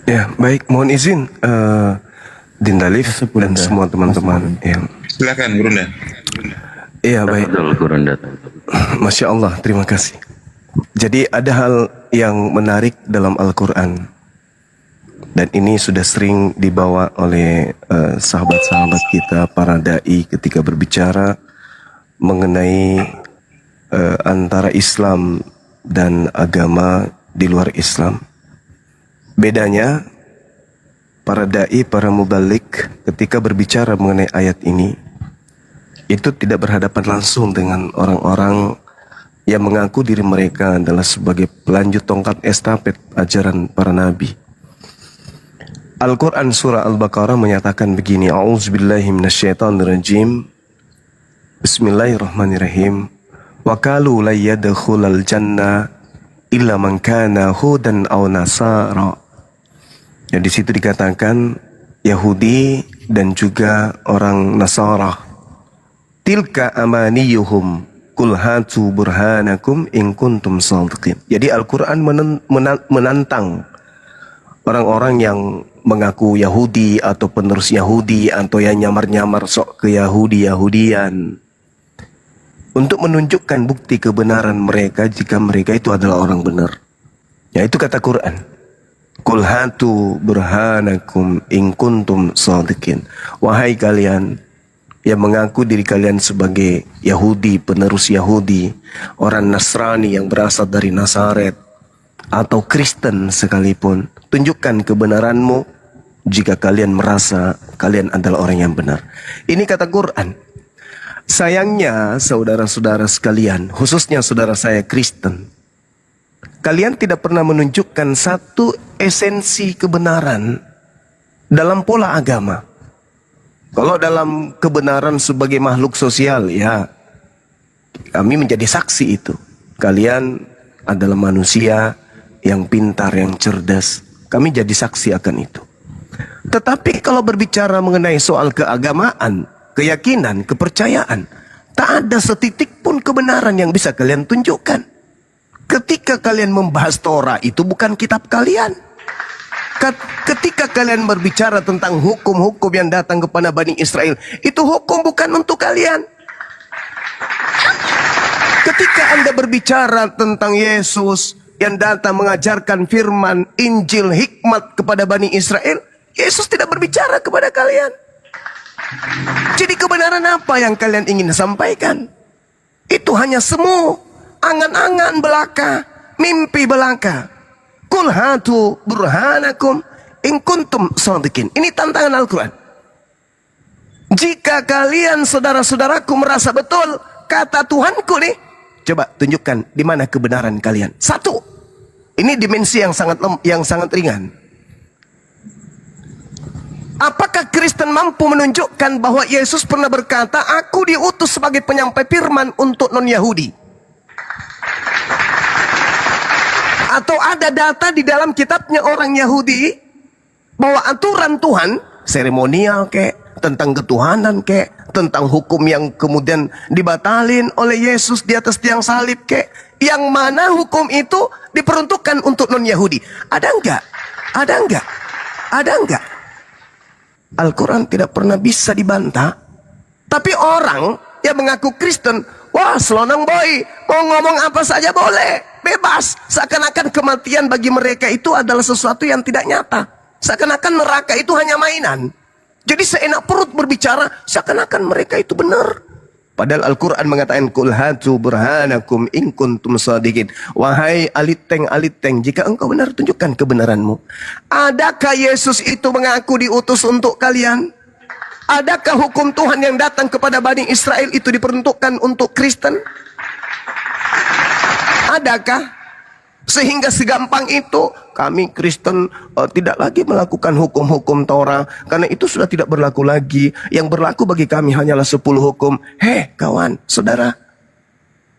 Ya, baik. Mohon izin Dindalif dan semua teman-teman. Ya. Silakan, Gurunda. Iya, baik. Masya Allah, terima kasih. Jadi ada hal yang menarik dalam Al-Quran. Dan ini sudah sering dibawa oleh sahabat-sahabat kita, para da'i ketika berbicara mengenai antara Islam dan agama di luar Islam. Bedanya, para da'i, para mubalik ketika berbicara mengenai ayat ini, itu tidak berhadapan langsung dengan orang-orang yang mengaku diri mereka adalah sebagai pelanjut tongkat estafet ajaran para nabi. Al-Quran surah Al-Baqarah menyatakan begini, A'udzubillahi minasyaitonirrajim, Bismillahirrahmanirrahim, wa qalu la yadkhulal jannah illa man kana hudan aw nasara. Ya, di situ dikatakan Yahudi dan juga orang Nasara. Tilka amaniyuhum kul hatu burhanakum in kuntum shadiqin. Jadi Al-Quran menantang orang-orang yang mengaku Yahudi atau penerus Yahudi atau yang nyamar-nyamar sok ke Yahudi-Yahudian untuk menunjukkan bukti kebenaran mereka jika mereka itu adalah orang benar. Ya, itu kata Quran. Qul hatu burhanakum in kuntum shadiqin. Wahai kalian yang mengaku diri kalian sebagai Yahudi, penerus Yahudi, orang Nasrani yang berasal dari Nazaret, atau Kristen sekalipun, tunjukkan kebenaranmu jika kalian merasa kalian adalah orang yang benar. Ini kata Quran. Sayangnya saudara-saudara sekalian, khususnya saudara saya Kristen, kalian tidak pernah menunjukkan satu esensi kebenaran dalam pola agama. Kalau dalam kebenaran sebagai makhluk sosial, ya kami menjadi saksi itu. Kalian adalah manusia yang pintar, yang cerdas. Kami jadi saksi akan itu. Tetapi kalau berbicara mengenai soal keagamaan, keyakinan, kepercayaan, tak ada setitik pun kebenaran yang bisa kalian tunjukkan. Ketika kalian membahas Torah, itu bukan kitab kalian. Ketika kalian berbicara tentang hukum-hukum yang datang kepada Bani Israel, itu hukum bukan untuk kalian. Ketika Anda berbicara tentang Yesus yang datang mengajarkan firman, Injil, hikmat kepada Bani Israel, Yesus tidak berbicara kepada kalian. Jadi kebenaran apa yang kalian ingin sampaikan? Itu hanya semu, angan-angan belaka, mimpi belaka. Qul hatu burhanakum in kuntum shadiqin. Ini tantangan Al-Quran. Jika kalian saudara-saudaraku merasa betul kata Tuhanku nih, coba tunjukkan di mana kebenaran kalian. Satu, ini dimensi yang sangat ringan. Apakah Kristen mampu menunjukkan bahwa Yesus pernah berkata, aku diutus sebagai penyampai firman untuk non-Yahudi? Atau ada data di dalam kitabnya orang Yahudi bahwa aturan Tuhan, seremonial kek, tentang ketuhanan kek, tentang hukum yang kemudian dibatalin oleh Yesus di atas tiang salib kek, yang mana hukum itu diperuntukkan untuk non-Yahudi? Ada enggak? Ada enggak? Ada enggak? Al-Quran tidak pernah bisa dibantah. Tapi orang yang mengaku Kristen, wah selonang boy, mau ngomong apa saja boleh, bebas. Seakan-akan kematian bagi mereka itu adalah sesuatu yang tidak nyata. Seakan-akan neraka itu hanya mainan. Jadi seenak perut berbicara, seakan-akan mereka itu benar. Padahal Al-Quran mengatakan, Qul hatu burhanakum in kuntum shadiqin. Wahai aliteng, jika engkau benar, tunjukkan kebenaranmu. Adakah Yesus itu mengaku diutus untuk kalian? Adakah hukum Tuhan yang datang kepada Bani Israel itu diperuntukkan untuk Kristen? Adakah? Sehingga segampang itu kami Kristen tidak lagi melakukan hukum-hukum Torah, karena itu sudah tidak berlaku lagi. Yang berlaku bagi kami hanyalah 10 hukum. Hei kawan, saudara,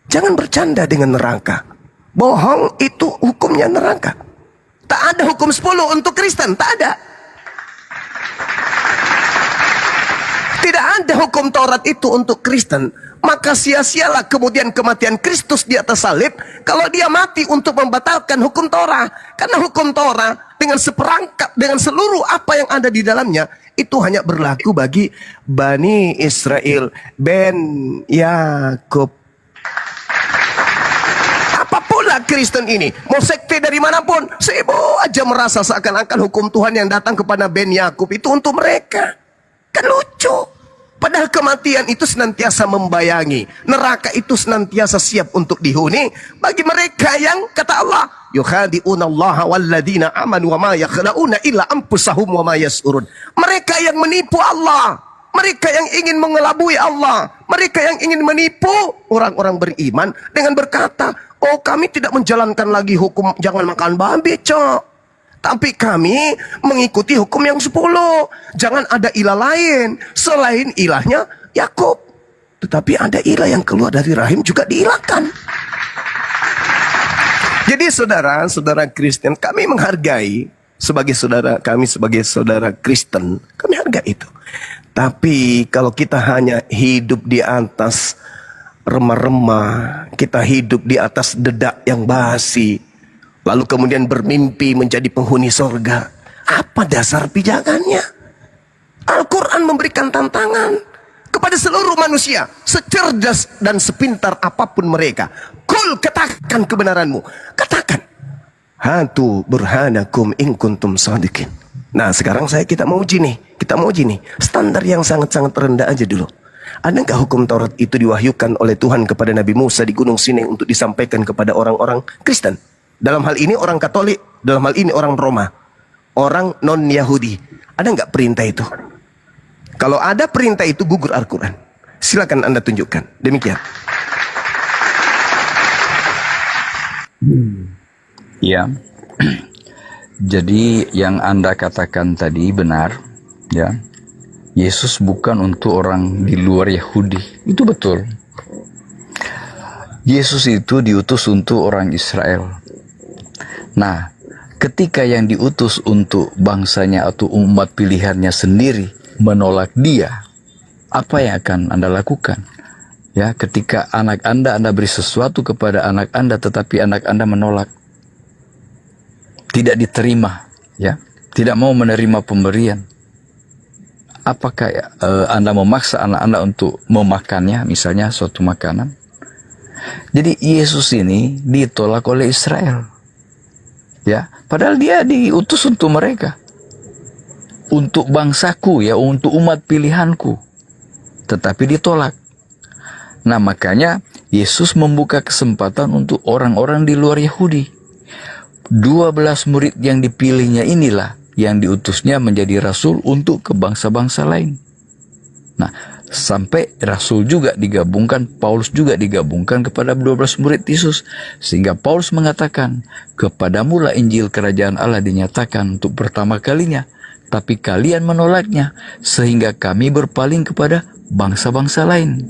jangan bercanda dengan neraka. Bohong itu hukumnya neraka. Tak ada hukum 10 untuk Kristen, tak ada. Tidak ada hukum Taurat itu untuk Kristen. Maka sia-sialah kemudian kematian Kristus di atas salib kalau dia mati untuk membatalkan hukum Torah. Karena hukum Torah dengan seperangkat, dengan seluruh apa yang ada di dalamnya, itu hanya berlaku bagi Bani Israel, Ben Yakub. Apa pula Kristen ini, mau sekte dari manapun, sibuk aja merasa seakan-akan hukum Tuhan yang datang kepada Ben Yakub itu untuk mereka. Kan lucu. Padahal kematian itu senantiasa membayangi, neraka itu senantiasa siap untuk dihuni bagi mereka yang, kata Allah, yukhadi'una Allah walladzina amanu wa ma yakhda'una illa anfusahum wa ma yas'urun. Mereka yang menipu Allah, mereka yang ingin mengelabui Allah, mereka yang ingin menipu orang-orang beriman dengan berkata, oh kami tidak menjalankan lagi hukum jangan makan babi, cok. Tapi kami mengikuti hukum yang 10. Jangan ada ilah lain selain ilahnya Yakub. Tetapi ada ilah yang keluar dari rahim juga diilahkan. Jadi saudara-saudara Kristen, kami menghargai sebagai saudara kami, sebagai saudara Kristen, kami hargai itu. Tapi kalau kita hanya hidup di atas remah-remah, kita hidup di atas dedak yang basi, lalu kemudian bermimpi menjadi penghuni sorga, apa dasar pijakannya? Al-Quran memberikan tantangan kepada seluruh manusia, secerdas dan sepintar apapun mereka. Kul, katakan kebenaranmu. Katakan, hatu burhanakum in kuntum sadiqin. Nah sekarang kita mau uji nih. Kita mau uji nih standar yang sangat-sangat rendah aja dulu. Adakah hukum Taurat itu diwahyukan oleh Tuhan kepada Nabi Musa di Gunung Sinai untuk disampaikan kepada orang-orang Kristen? Dalam hal ini orang Katolik, dalam hal ini orang Roma, orang non-Yahudi. Ada nggak perintah itu? Kalau ada perintah itu, gugur Al-Quran. Silakan Anda tunjukkan. Demikian. Ya. Jadi yang Anda katakan tadi benar, ya. Yesus bukan untuk orang di luar Yahudi. Itu betul. Yesus itu diutus untuk orang Israel. Nah, ketika yang diutus untuk bangsanya atau umat pilihannya sendiri menolak dia, apa yang akan Anda lakukan? Ya, ketika anak Anda beri sesuatu kepada anak Anda, tetapi anak Anda menolak, tidak diterima, ya, tidak mau menerima pemberian. Apakah Anda memaksa anak Anda untuk memakannya, misalnya suatu makanan? Jadi Yesus ini ditolak oleh Israel. Ya, padahal dia diutus untuk mereka, untuk bangsaku, ya, untuk umat pilihanku, tetapi ditolak. Nah, makanya Yesus membuka kesempatan untuk orang-orang di luar Yahudi. 12 murid yang dipilihnya inilah yang diutusnya menjadi rasul untuk ke bangsa-bangsa lain. Nah, sampai rasul juga digabungkan, Paulus juga digabungkan kepada 12 murid Yesus. Sehingga Paulus mengatakan, kepadamulah Injil Kerajaan Allah dinyatakan untuk pertama kalinya, tapi kalian menolaknya, sehingga kami berpaling kepada bangsa-bangsa lain.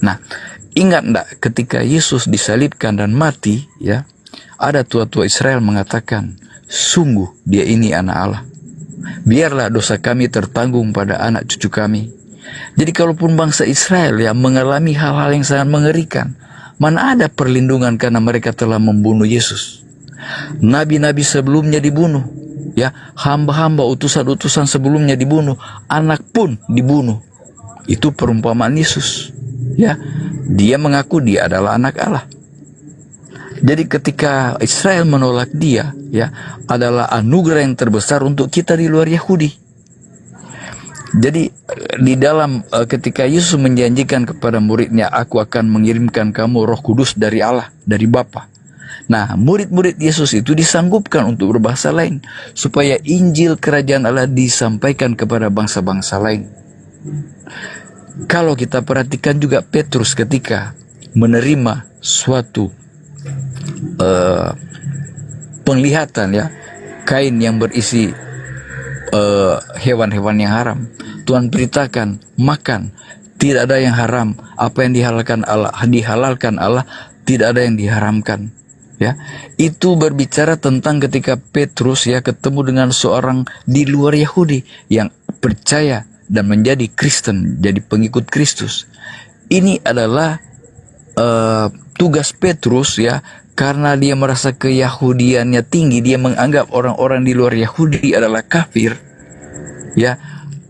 Nah, ingat enggak ketika Yesus disalibkan dan mati, ya, ada tua-tua Israel mengatakan, sungguh dia ini anak Allah. Biarlah dosa kami tertanggung pada anak cucu kami. Jadi kalaupun bangsa Israel yang mengalami hal-hal yang sangat mengerikan, mana ada perlindungan karena mereka telah membunuh Yesus. Nabi-nabi sebelumnya dibunuh, ya, hamba-hamba utusan-utusan sebelumnya dibunuh, anak pun dibunuh. Itu perumpamaan Yesus, ya. Dia mengaku dia adalah anak Allah. Jadi ketika Israel menolak dia, ya, adalah anugerah yang terbesar untuk kita di luar Yahudi. Jadi di dalam ketika Yesus menjanjikan kepada muridnya, aku akan mengirimkan kamu Roh Kudus dari Allah, dari Bapa. Nah, murid-murid Yesus itu disanggupkan untuk berbahasa lain, supaya Injil Kerajaan Allah disampaikan kepada bangsa-bangsa lain. Kalau kita perhatikan juga Petrus ketika menerima suatu penglihatan, ya, kain yang berisi hewan-hewan yang haram, Tuhan beritakan, makan, tidak ada yang haram, apa yang dihalalkan Allah, tidak ada yang diharamkan. Ya, itu berbicara tentang ketika Petrus, ya, ketemu dengan seorang di luar Yahudi yang percaya dan menjadi Kristen, jadi pengikut Kristus. Ini adalah tugas Petrus, ya, karena dia merasa keyahudiannya tinggi, dia menganggap orang-orang di luar Yahudi adalah kafir, ya,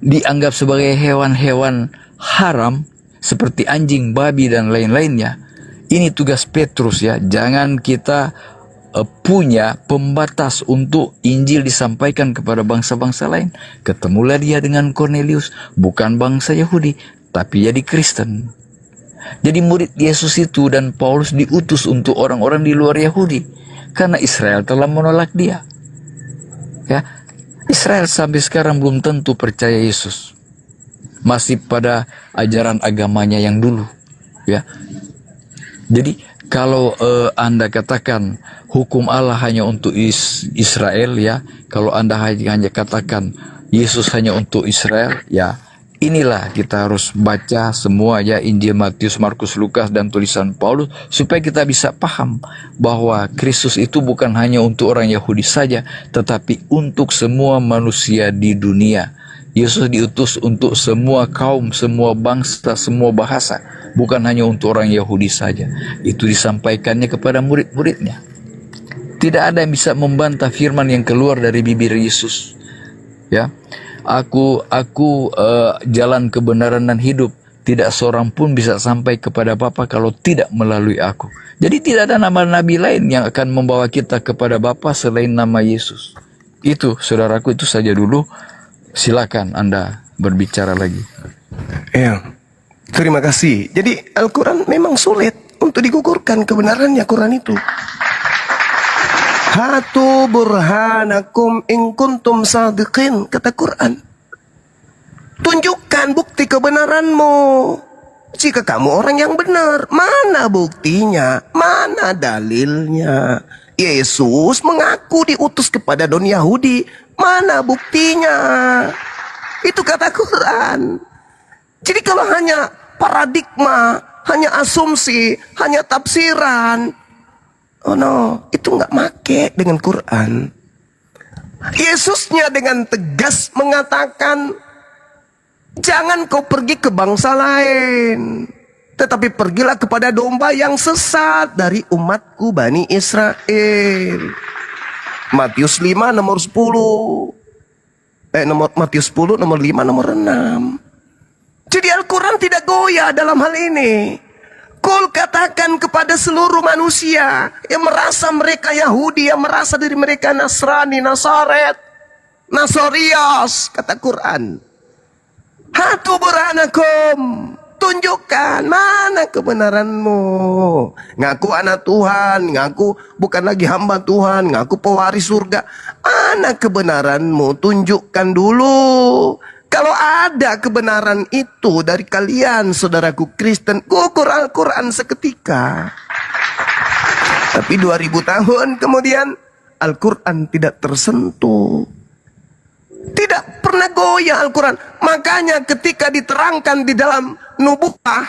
dianggap sebagai hewan-hewan haram seperti anjing, babi dan lain-lainnya. Ini tugas Petrus, ya. Jangan kita punya pembatas untuk Injil disampaikan kepada bangsa-bangsa lain. Ketemulah dia dengan Cornelius, bukan bangsa Yahudi, tapi jadi Kristen. Jadi murid Yesus itu dan Paulus diutus untuk orang-orang di luar Yahudi, karena Israel telah menolak dia. Ya, Israel sampai sekarang belum tentu percaya Yesus, masih pada ajaran agamanya yang dulu. Ya, jadi kalau Anda katakan hukum Allah hanya untuk Israel, ya, kalau Anda hanya katakan Yesus hanya untuk Israel, ya, inilah kita harus baca semua, ya, Injil Matius, Markus, Lukas dan tulisan Paulus, supaya kita bisa paham bahwa Kristus itu bukan hanya untuk orang Yahudi saja, tetapi untuk semua manusia di dunia. Yesus diutus untuk semua kaum, semua bangsa, semua bahasa, bukan hanya untuk orang Yahudi saja. Itu disampaikannya kepada murid-muridnya. Tidak ada yang bisa membantah firman yang keluar dari bibir Yesus. Ya, Aku jalan kebenaran dan hidup. Tidak seorang pun bisa sampai kepada Bapa kalau tidak melalui aku. Jadi tidak ada nama nabi lain yang akan membawa kita kepada Bapa selain nama Yesus. Itu, saudaraku, itu saja dulu. Silakan Anda berbicara lagi. Ya, terima kasih. Jadi Al-Quran memang sulit untuk digugurkan kebenarannya Quran itu. Hatu burhanakum in kuntum sadiqin, kata Quran. Tunjukkan bukti kebenaranmu jika kamu orang yang benar. Mana buktinya? Mana dalilnya? Yesus mengaku diutus kepada dunia Yahudi. Mana buktinya? Itu kata Quran. Jadi kalau hanya paradigma, hanya asumsi, hanya tafsiran, oh no, itu nggak make dengan Quran. Yesusnya dengan tegas mengatakan, jangan kau pergi ke bangsa lain, tetapi pergilah kepada domba yang sesat dari umatku Bani Israel. Matius 5 nomor 10. Matius 10 nomor 5 nomor 6. Jadi Al-Quran tidak goyah dalam hal ini. Kul katakan kepada seluruh manusia yang merasa mereka Yahudi, yang merasa diri mereka Nasrani, Nasaret, Nasorios, kata Quran. Hatu burhanakum, tunjukkan mana kebenaranmu. Ngaku anak Tuhan, ngaku bukan lagi hamba Tuhan, ngaku pewaris surga. Mana kebenaranmu? Tunjukkan dulu. Kalau ada kebenaran itu dari kalian, saudaraku Kristen, gugur Al-Quran seketika. Tapi 2000 tahun kemudian, Al-Quran tidak tersentuh. Tidak pernah goyah Al-Quran. Makanya ketika diterangkan di dalam nubuah,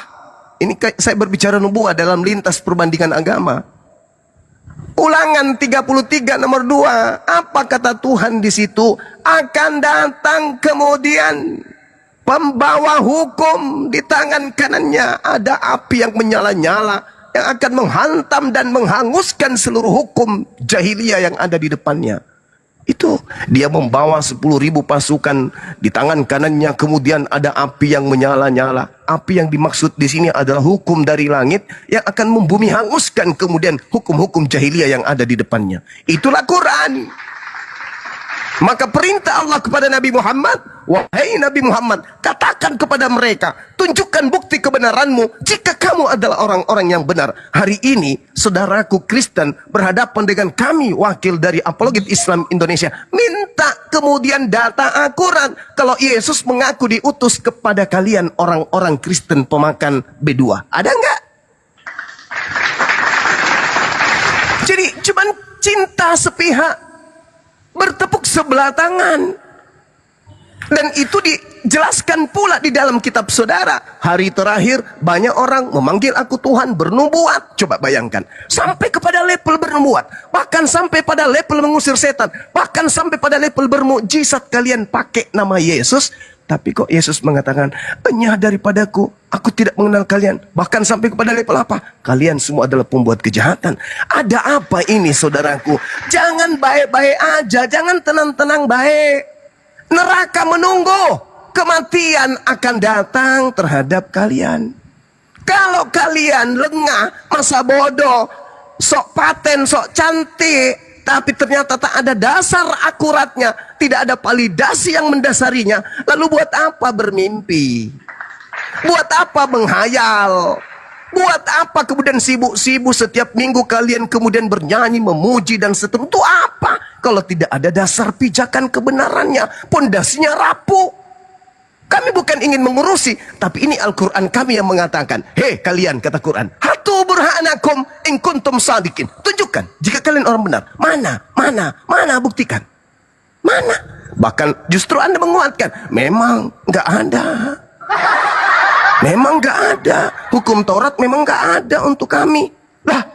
ini saya berbicara nubuah dalam lintas perbandingan agama. Ulangan 33 nomor 2. Apa kata Tuhan di situ? Akan datang kemudian pembawa hukum, di tangan kanannya ada api yang menyala-nyala, yang akan menghantam dan menghanguskan seluruh hukum jahiliyah yang ada di depannya. Itu dia membawa 10.000 pasukan, di tangan kanannya kemudian ada api yang menyala-nyala. Api yang dimaksud di sini adalah hukum dari langit yang akan membumi hanguskan kemudian hukum-hukum jahiliyah yang ada di depannya. Itulah Quran. Maka perintah Allah kepada Nabi Muhammad, wahai Nabi Muhammad, katakan kepada mereka, tunjukkan bukti kebenaranmu jika kamu adalah orang-orang yang benar. Hari ini, saudaraku Kristen berhadapan dengan kami, wakil dari Apologet Islam Indonesia, minta kemudian data akurat kalau Yesus mengaku diutus kepada kalian orang-orang Kristen pemakan B2. Ada nggak? Jadi cuman cinta sepihak, bertepuk sebelah tangan. Dan itu dijelaskan pula di dalam kitab saudara. Hari terakhir banyak orang memanggil aku Tuhan, bernubuat. Coba bayangkan, sampai kepada level bernubuat, bahkan sampai pada level mengusir setan, bahkan sampai pada level bermukjizat. Kalian pakai nama Yesus, Tapi kok Yesus mengatakan, enyah daripadaku, aku tidak mengenal kalian. Bahkan sampai kepada level apa? Kalian semua adalah pembuat kejahatan. Ada apa ini saudaraku? Jangan baik-baik aja, jangan tenang-tenang baik. Neraka menunggu, kematian akan datang terhadap kalian. Kalau kalian lengah, masa bodoh, sok paten, sok cantik, tapi ternyata tak ada dasar akuratnya, tidak ada validasi yang mendasarinya. Lalu buat apa bermimpi? Buat apa menghayal? Buat apa kemudian sibuk-sibuk setiap minggu kalian kemudian bernyanyi, memuji dan seterusnya? Itu apa? Kalau tidak ada dasar pijakan kebenarannya, pondasinya rapuh. Kami bukan ingin mengurusi, tapi ini Al-Quran kami yang mengatakan, hei kalian, kata Quran, hatu burhanakum in kuntum sadikin. Tunjukkan jika kalian orang benar. Mana, buktikan. Mana? Bahkan justru Anda menguatkan, memang nggak ada. Memang nggak ada. Hukum Taurat memang nggak ada untuk kami. Lah,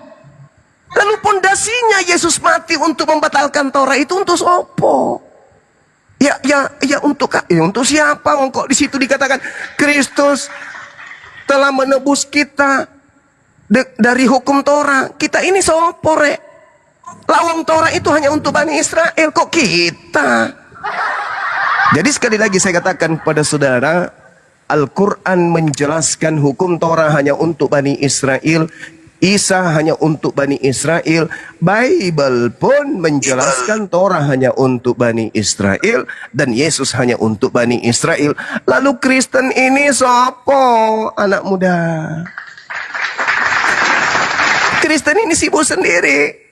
lalu pondasinya Yesus mati untuk membatalkan Taurat itu untuk sopo? Ya untuk siapa? Kok di situ dikatakan Kristus telah menebus kita dari hukum Torah. Kita ini sopo rek? Lawang Torah itu hanya untuk Bani Israel, kok kita? Jadi sekali lagi saya katakan kepada saudara, Al-Quran menjelaskan hukum Torah hanya untuk Bani Israel, Isa hanya untuk Bani Israel, Bible pun menjelaskan Torah hanya untuk Bani Israel, dan Yesus hanya untuk Bani Israel. Lalu Kristen ini sopo, anak muda? Kristen ini sibuk sendiri.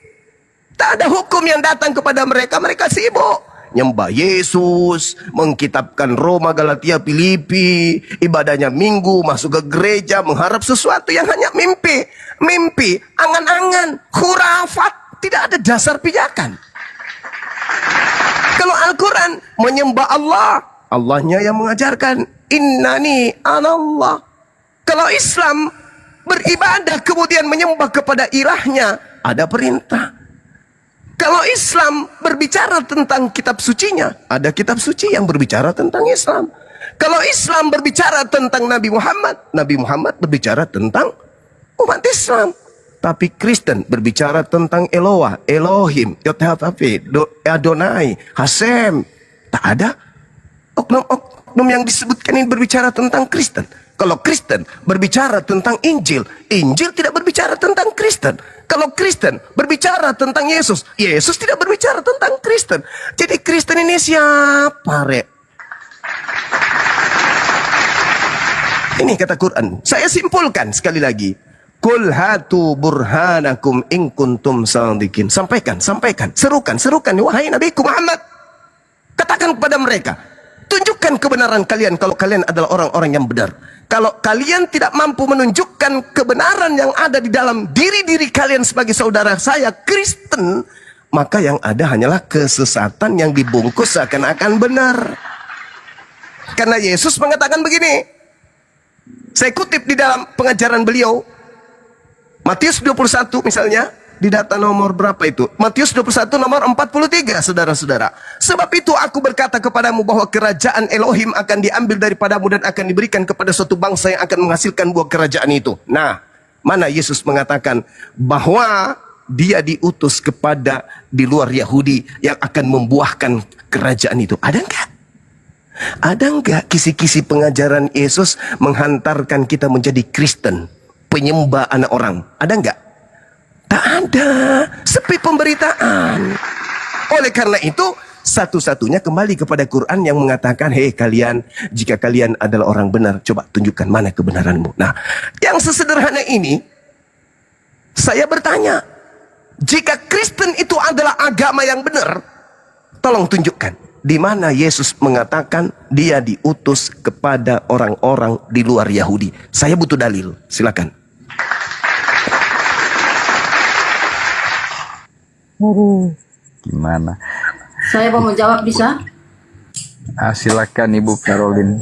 Tak ada hukum yang datang kepada mereka, mereka sibuk. Nyembah Yesus, mengkitabkan Roma, Galatia, Filipi, ibadahnya minggu, masuk ke gereja, mengharap sesuatu yang hanya mimpi, angan-angan, khurafat, tidak ada dasar pijakan. Kalau Al-Quran menyembah Allah, Allahnya yang mengajarkan, innani anallah. Kalau Islam beribadah kemudian menyembah kepada ilahnya, ada perintah. Kalau Islam berbicara tentang kitab sucinya, ada kitab suci yang berbicara tentang Islam. Kalau Islam berbicara tentang Nabi Muhammad berbicara tentang umat Islam. Tapi Kristen berbicara tentang Eloah, Elohim, Yothafe, Adonai, Hasem. Tak ada oknum yang disebutkan ini berbicara tentang Kristen. Kalau Kristen berbicara tentang Injil, Injil tidak berbicara tentang Kristen. Kalau Kristen berbicara tentang Yesus, Yesus tidak berbicara tentang Kristen. Jadi Kristen ini siapa, rek? Ini kata Quran. Saya simpulkan sekali lagi. Qul hatu burhanakum in kuntum sadiqin. Sampaikan, serukan, wahai Nabiku Muhammad. Katakan kepada mereka, tunjukkan kebenaran kalian kalau kalian adalah orang-orang yang benar. Kalau kalian tidak mampu menunjukkan kebenaran yang ada di dalam diri-diri kalian sebagai saudara saya Kristen, maka yang ada hanyalah kesesatan yang dibungkus seakan-akan benar. Karena Yesus mengatakan begini, saya kutip di dalam pengajaran beliau, Matius 21 misalnya, di data nomor berapa itu? Matius 21 nomor 43, saudara-saudara. Sebab itu aku berkata kepadamu bahwa kerajaan Elohim akan diambil daripadamu dan akan diberikan kepada suatu bangsa yang akan menghasilkan buah kerajaan itu. Nah, mana Yesus mengatakan bahwa dia diutus kepada di luar Yahudi yang akan membuahkan kerajaan itu? Ada enggak? Ada enggak kisi-kisi pengajaran Yesus menghantarkan kita menjadi Kristen, penyembah anak orang? Ada enggak? Tak ada, sepi pemberitaan. Oleh karena itu, satu-satunya kembali kepada Quran yang mengatakan, hei kalian, jika kalian adalah orang benar, coba tunjukkan mana kebenaranmu. Nah, yang sesederhana ini, saya bertanya, jika Kristen itu adalah agama yang benar, tolong tunjukkan di mana Yesus mengatakan dia diutus kepada orang-orang di luar Yahudi. Saya butuh dalil, silakan. Gimana? Saya mau menjawab, bisa? Silakan Ibu Caroline.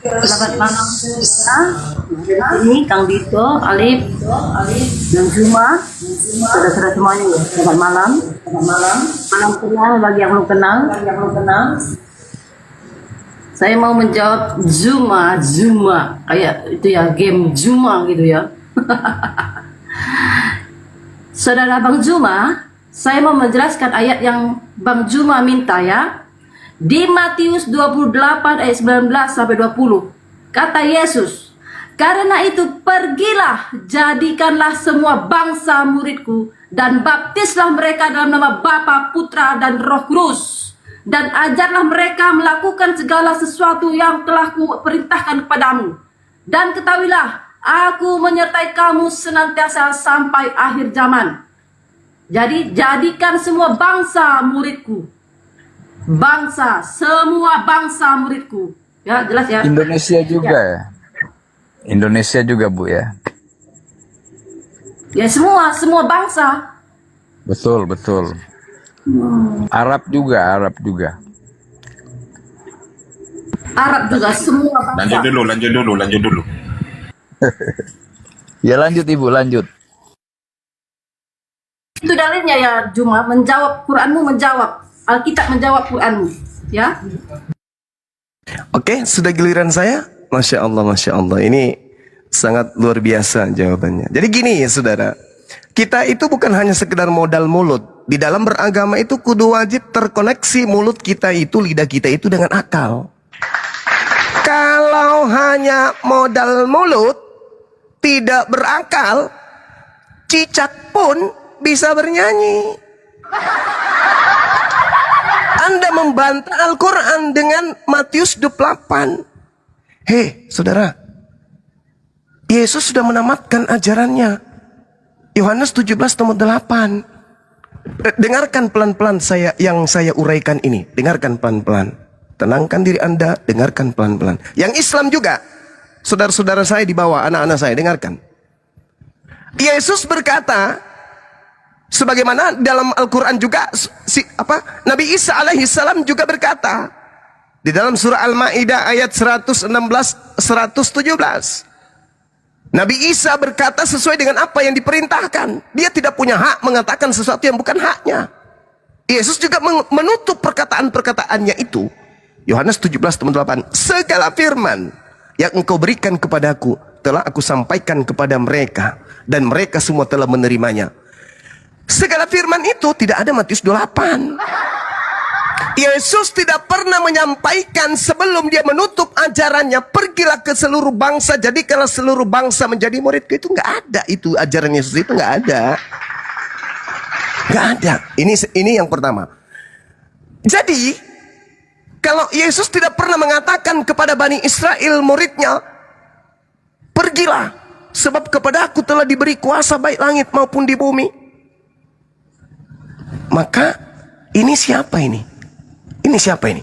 Selamat malam semua. Ini Kang Dito, Alif, dan Juma. Saudara-saudara semuanya ya. Selamat malam. Salam kenal bagi yang belum kenal. Saya mau menjawab Zuma. Kayak itu ya, game Zuma gitu ya. Saudara Bang Zuma, saya mau menjelaskan ayat yang Bang Zuma minta ya. Di Matius 28 ayat 19 sampai 20. Kata Yesus, "Karena itu pergilah, jadikanlah semua bangsa muridku dan baptislah mereka dalam nama Bapa, Putra dan Roh Kudus, dan ajarlah mereka melakukan segala sesuatu yang telah kuperintahkan kepadamu. Dan ketahuilah, aku menyertai kamu senantiasa sampai akhir zaman." Jadi jadikan semua bangsa muridku. Semua bangsa muridku. Ya, jelas ya. Indonesia juga ya. Indonesia juga Bu ya. Ya semua bangsa. Betul. Arab juga. Arab juga semua bangsa. Lanjut dulu. Ya lanjut Ibu, lanjut. Itu dalilnya ya, Juma menjawab, Quranmu menjawab, Alkitab menjawab Quranmu, ya. Oke, sudah giliran saya. Masya Allah. Ini sangat luar biasa jawabannya. Jadi gini ya saudara, kita itu bukan hanya sekedar modal mulut. Di dalam beragama itu kudu wajib terkoneksi mulut kita itu, lidah kita itu dengan akal. Kalau hanya modal mulut, tidak berakal, cicak pun bisa bernyanyi. Anda membantah Al-Quran dengan Matius 28. Hei saudara, Yesus sudah menamatkan ajarannya. Yohanes 17:8. Dengarkan pelan-pelan yang saya uraikan ini. Dengarkan pelan-pelan. Tenangkan diri Anda, dengarkan pelan-pelan. Yang Islam juga, saudara-saudara saya di bawah, anak-anak saya, dengarkan. Yesus berkata, sebagaimana dalam Al-Quran juga, Nabi Isa alaihi salam juga berkata, di dalam surah Al-Ma'idah ayat 116-117. Nabi Isa berkata sesuai dengan apa yang diperintahkan. Dia tidak punya hak mengatakan sesuatu yang bukan haknya. Yesus juga menutup perkataan-perkataannya itu. Yohanes 17:8. Segala firman yang engkau berikan kepadaku telah aku sampaikan kepada mereka, dan mereka semua telah menerimanya. Segala firman itu tidak ada Matius 28. Yesus tidak pernah menyampaikan sebelum dia menutup ajarannya, pergilah ke seluruh bangsa, jadikanlah seluruh bangsa menjadi muridku. Itu nggak ada, itu ajaran Yesus itu nggak ada. Nggak ada. Ini yang pertama. Jadi kalau Yesus tidak pernah mengatakan kepada Bani Israel muridnya, pergilah, sebab kepada aku telah diberi kuasa baik langit maupun di bumi. Maka ini siapa ini? Ini siapa ini?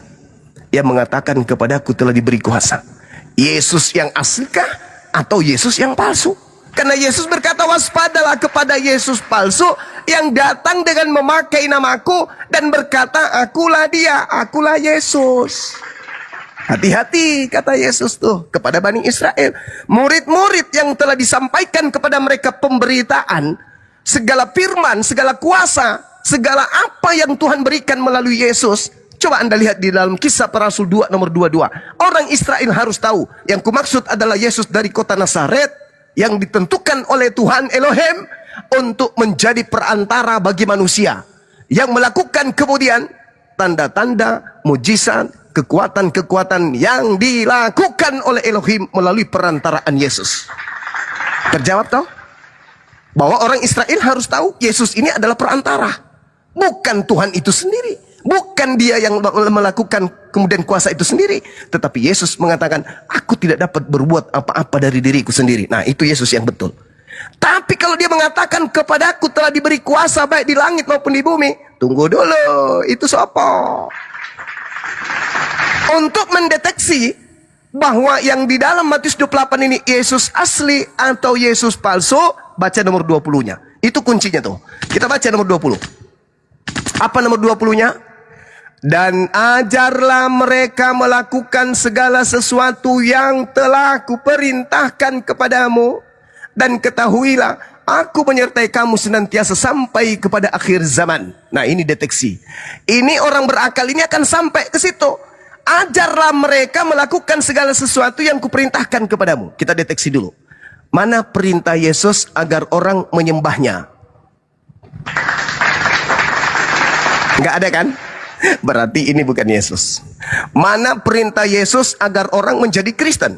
Yang mengatakan kepadaku telah diberi kuasa. Yesus yang aslikah atau Yesus yang palsu? Karena Yesus berkata, waspadalah kepada Yesus palsu yang datang dengan memakai namaku dan berkata, akulah dia, akulah Yesus. Hati-hati, kata Yesus tuh kepada Bani Israel. Murid-murid yang telah disampaikan kepada mereka pemberitaan, segala firman, segala kuasa, segala apa yang Tuhan berikan melalui Yesus. Coba Anda lihat di dalam Kisah Para Rasul 2 nomor 22. Orang Israel harus tahu, yang kumaksud adalah Yesus dari kota Nazaret, yang ditentukan oleh Tuhan Elohim untuk menjadi perantara bagi manusia, yang melakukan kemudian tanda-tanda, mujizat, kekuatan-kekuatan yang dilakukan oleh Elohim melalui perantaraan Yesus. Terjawab toh? Bahwa orang Israel harus tahu Yesus ini adalah perantara, bukan Tuhan itu sendiri. Bukan dia yang melakukan kemudian kuasa itu sendiri, tetapi Yesus mengatakan, aku tidak dapat berbuat apa-apa dari diriku sendiri. Nah, itu Yesus yang betul. Tapi kalau dia mengatakan kepadaku telah diberi kuasa baik di langit maupun di bumi, tunggu dulu, itu siapa? Untuk mendeteksi bahwa yang di dalam Matius 28 ini Yesus asli atau Yesus palsu, baca nomor 20-nya. Itu kuncinya tuh. Kita baca nomor 20. Apa nomor 20-nya? Dan ajarlah mereka melakukan segala sesuatu yang telah kuperintahkan kepadamu. Dan ketahuilah, aku menyertai kamu senantiasa sampai kepada akhir zaman. Nah, ini deteksi. Ini orang berakal ini akan sampai ke situ. Ajarlah mereka melakukan segala sesuatu yang kuperintahkan kepadamu. Kita deteksi dulu. Mana perintah Yesus agar orang menyembahnya? Enggak ada kan? Berarti ini bukan Yesus. Mana perintah Yesus agar orang menjadi Kristen?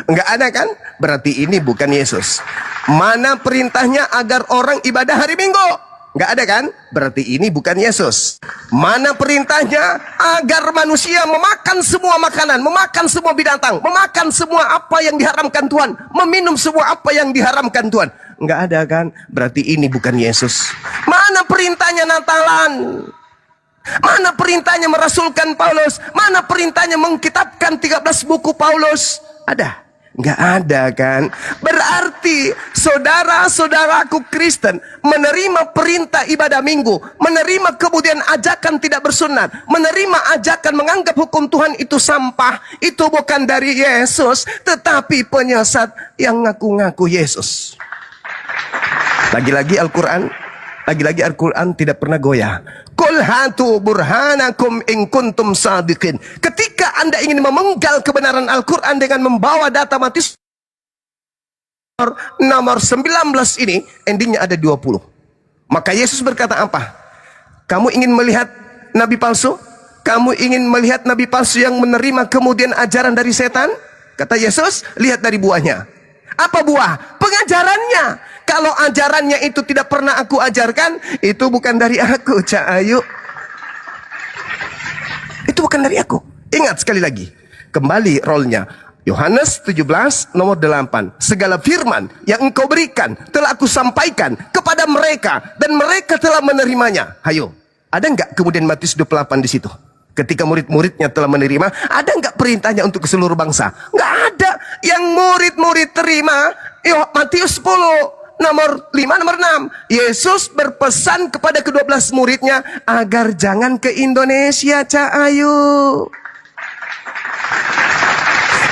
Enggak ada kan? Berarti ini bukan Yesus. Mana perintahnya agar orang ibadah hari Minggu? Enggak ada kan? Berarti ini bukan Yesus. Mana perintahnya agar manusia memakan semua makanan, memakan semua binatang, memakan semua apa yang diharamkan Tuhan, meminum semua apa yang diharamkan Tuhan? Enggak ada kan? Berarti ini bukan Yesus. Mana perintahnya Natalan? Mana perintahnya merasulkan Paulus? Mana perintahnya mengkitabkan 13 buku Paulus? Ada? Enggak ada kan? Berarti saudara-saudaraku Kristen menerima perintah ibadah minggu, menerima kemudian ajakan tidak bersunat, menerima ajakan menganggap hukum Tuhan itu sampah, itu bukan dari Yesus, tetapi penyesat yang ngaku-ngaku Yesus. Lagi-lagi Al-Quran tidak pernah goyah. Qul hatu burhanakum in kuntum sadiqin. Ketika Anda ingin memenggal kebenaran Al-Quran dengan membawa data Matius nomor 19 ini, endingnya ada 20. Maka Yesus berkata apa? Kamu ingin melihat nabi palsu? Kamu ingin melihat nabi palsu yang menerima kemudian ajaran dari setan? Kata Yesus, lihat dari buahnya. Apa buah? Pengajarannya. Kalau ajarannya itu tidak pernah aku ajarkan, itu bukan dari aku, Cak Ayu. Itu bukan dari aku. Ingat sekali lagi. Kembali rolnya. Yohanes 17 nomor 8. Segala firman yang engkau berikan telah aku sampaikan kepada mereka, dan mereka telah menerimanya. Hayo. Ada enggak kemudian Matius 28 di situ? Ketika murid-muridnya telah menerima, ada enggak perintahnya untuk ke seluruh bangsa? Enggak ada. Yang murid-murid terima, Matius 10 nomor 5, nomor 6. Yesus berpesan kepada ke-12 muridnya agar jangan ke Indonesia, Cak Ayu.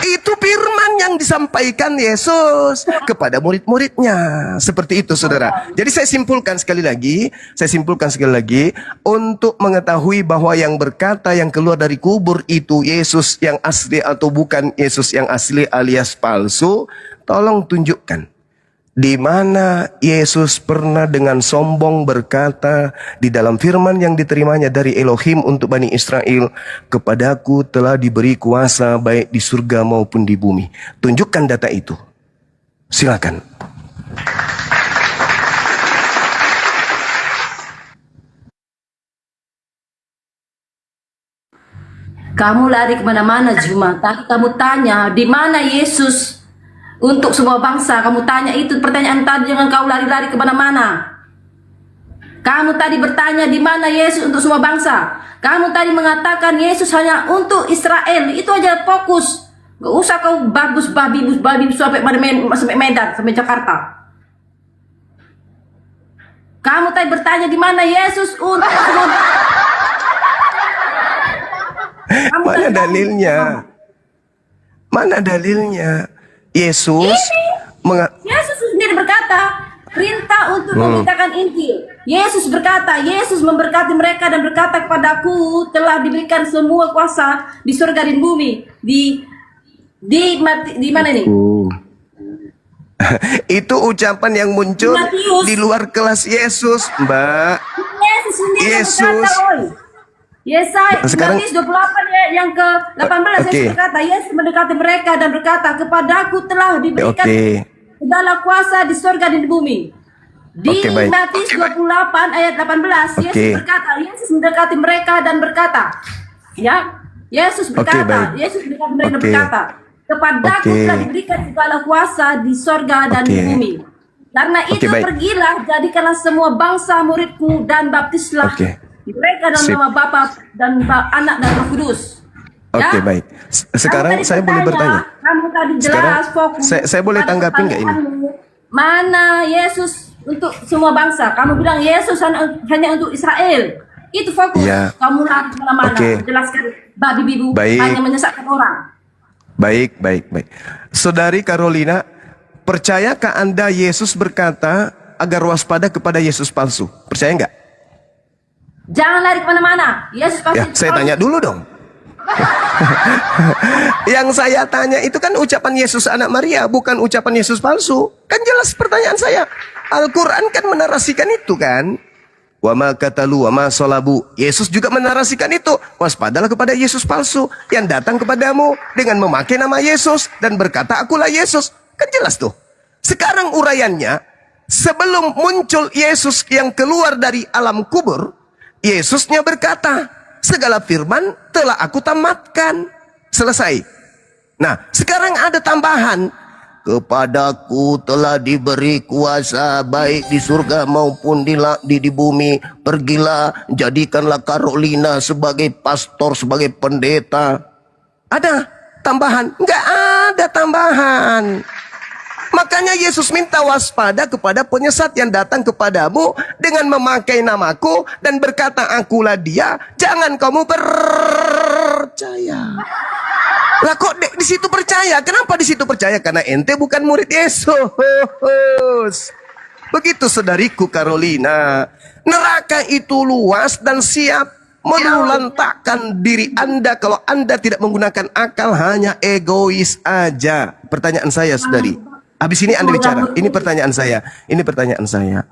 Itu firman yang disampaikan Yesus kepada murid-muridnya. Seperti itu, saudara. Jadi saya simpulkan sekali lagi, untuk mengetahui bahwa yang berkata yang keluar dari kubur itu Yesus yang asli atau bukan Yesus yang asli alias palsu, tolong tunjukkan. Di mana Yesus pernah dengan sombong berkata di dalam firman yang diterimanya dari Elohim untuk Bani Israel, kepadaku telah diberi kuasa baik di surga maupun di bumi. Tunjukkan data itu. Silakan. Kamu lari kemana-mana, Juma. Tadi kamu tanya, di mana Yesus untuk semua bangsa? Kamu tanya itu pertanyaan tadi, jangan kau lari-lari kemana-mana. Kamu tadi bertanya di mana Yesus untuk semua bangsa. Kamu tadi mengatakan Yesus hanya untuk Israel. Itu aja fokus. Gak usah kau babi sampai Medan, sampai Jakarta. Kamu tadi bertanya di mana Yesus untuk semua bangsa. Mana dalilnya? Mana dalilnya? Yesus sendiri berkata, perintah untuk memberitakan Injil. Yesus berkata, Yesus memberkati mereka dan berkata kepadaku telah diberikan semua kuasa di surga dan bumi. Di mana ini? Itu ucapan yang muncul Matius. di luar kelas Yesus, Mbak. Yesus sendiri berkata, oi. Yesaya Matius 28 yang ke-18 Yesus berkata, Yesus mendekati mereka dan berkata, kepadaku telah diberikan segala kuasa di surga dan di bumi. Di Matius 28 ayat 18 Yesus berkata, Yesus mendekati mereka dan berkata, Yesus berkata, Yesus mendekati mereka dan berkata, kepadaku telah diberikan segala kuasa di surga dan di bumi. Karena itu pergilah, jadikanlah semua bangsa muridku dan baptislah mereka dalam nama Bapa dan Anak dan Roh Kudus. Baik. Sekarang saya boleh bertanya. Kamu tadi jelas fokus. Saya boleh tanggapi nggak ini? Mana Yesus untuk semua bangsa? Kamu bilang Yesus hanya untuk Israel. Itu fokus. Iya. Kamu lari kemana-mana. Oke. Jelaskan babi bibu Baik. hanya menyesatkan orang. Baik. Saudari Carolina, percayakah Anda Yesus berkata agar waspada kepada Yesus palsu? Percaya nggak? Jangan lari kemana-mana. Yesus pasti. Ya, saya tanya dulu dong. Yang saya tanya itu kan ucapan Yesus anak Maria, bukan ucapan Yesus palsu. Kan jelas pertanyaan saya. Al-Quran kan menarasikan itu kan. Wa ma qatalu wa ma salabu. Yesus juga menarasikan itu. Waspadalah kepada Yesus palsu yang datang kepadamu dengan memakai nama Yesus dan berkata akulah Yesus. Kan jelas tuh. Sekarang uraiannya, sebelum muncul Yesus yang keluar dari alam kubur, Yesusnya berkata, segala firman telah aku tamatkan. Selesai. Nah, sekarang ada tambahan. Kepadaku telah diberi kuasa baik di surga maupun di bumi. Pergilah, jadikanlah Carolina sebagai pastor, sebagai pendeta. Ada tambahan? Enggak ada tambahan. Makanya Yesus minta waspada kepada penyesat yang datang kepadamu dengan memakai namaku dan berkata akulah dia. Jangan kamu percaya. Lah kok di situ percaya? Kenapa di situ percaya? Karena ente bukan murid Yesus. Begitu saudariku Carolina. Neraka itu luas dan siap melulantakkan diri Anda kalau Anda tidak menggunakan akal, hanya egois aja. Pertanyaan saya saudari. Habis ini Anda bicara. Ini pertanyaan saya.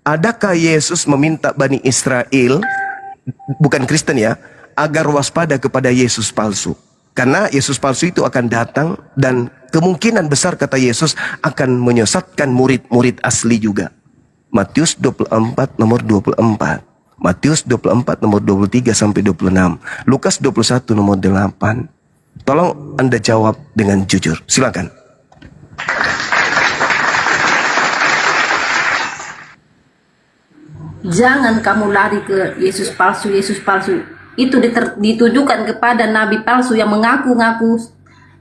Adakah Yesus meminta Bani Israel, bukan Kristen ya, agar waspada kepada Yesus palsu? Karena Yesus palsu itu akan datang dan kemungkinan besar kata Yesus akan menyesatkan murid-murid asli juga. Matius 24 nomor 24. Matius 24 nomor 23 sampai 26. Lukas 21 nomor 8. Tolong Anda jawab dengan jujur. Silakan. Jangan kamu lari ke Yesus palsu. Itu ditujukan kepada nabi palsu yang mengaku-ngaku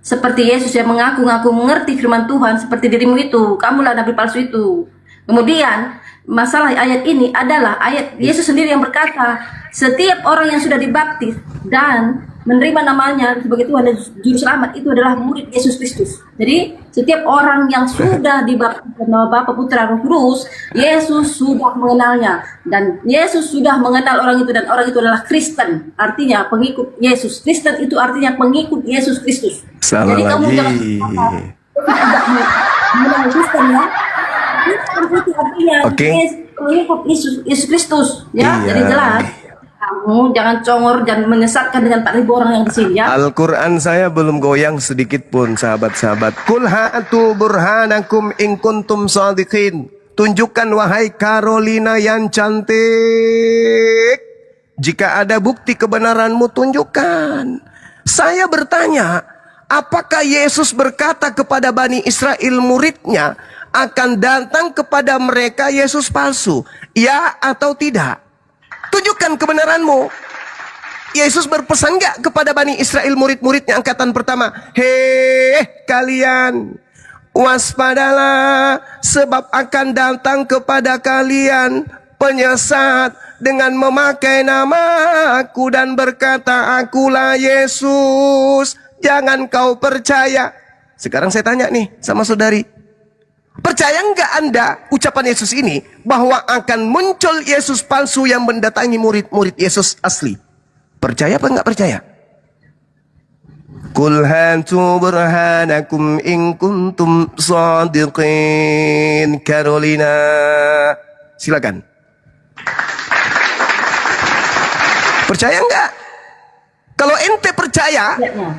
seperti Yesus, yang mengaku-ngaku mengerti firman Tuhan seperti dirimu itu. Kamulah nabi palsu itu. Kemudian masalah ayat ini adalah ayat Yesus sendiri yang berkata, setiap orang yang sudah dibaptis dan menerima namanya sebagai Tuhan dan Juru Selamat itu adalah murid Yesus Kristus. Jadi setiap orang yang sudah dibaptis nama Bapa, Putra, Roh Kudus, Yesus sudah mengenalnya dan Yesus sudah mengenal orang itu dan orang itu adalah Kristen, artinya pengikut Yesus. Kristen itu artinya pengikut Yesus Kristus. Salah Jadi kamu lagi. jangan tidak mengenal Kristen ya. Kristen itu artinya Oke. pengikut Yesus Kristus ya. Iya. Jadi jelas. Kamu jangan congor dan menyesatkan dengan 4.000 orang yang di sini ya. Al-Quran saya belum goyang sedikit pun, sahabat-sahabat. Kul ha'atu burhanakum in kuntum shadiqin. Tunjukkan wahai Carolina yang cantik. Jika ada bukti kebenaranmu, tunjukkan. Saya bertanya, apakah Yesus berkata kepada Bani Israel muridnya akan datang kepada mereka Yesus palsu? Ya atau tidak? Tunjukkan kebenaranmu. Yesus berpesan enggak kepada Bani Israel murid-muridnya angkatan pertama? Hei kalian, waspadalah sebab akan datang kepada kalian penyesat dengan memakai namaku dan berkata akulah Yesus. Jangan kau percaya. Sekarang saya tanya nih sama saudari. Percaya enggak Anda ucapan Yesus ini bahwa akan muncul Yesus palsu yang mendatangi murid-murid Yesus asli? Percaya apa enggak percaya? Qul hatu burhanakum in kuntum shadiqin. Carolina, silakan. Percaya enggak? Kalau ente percaya, Ayatnya.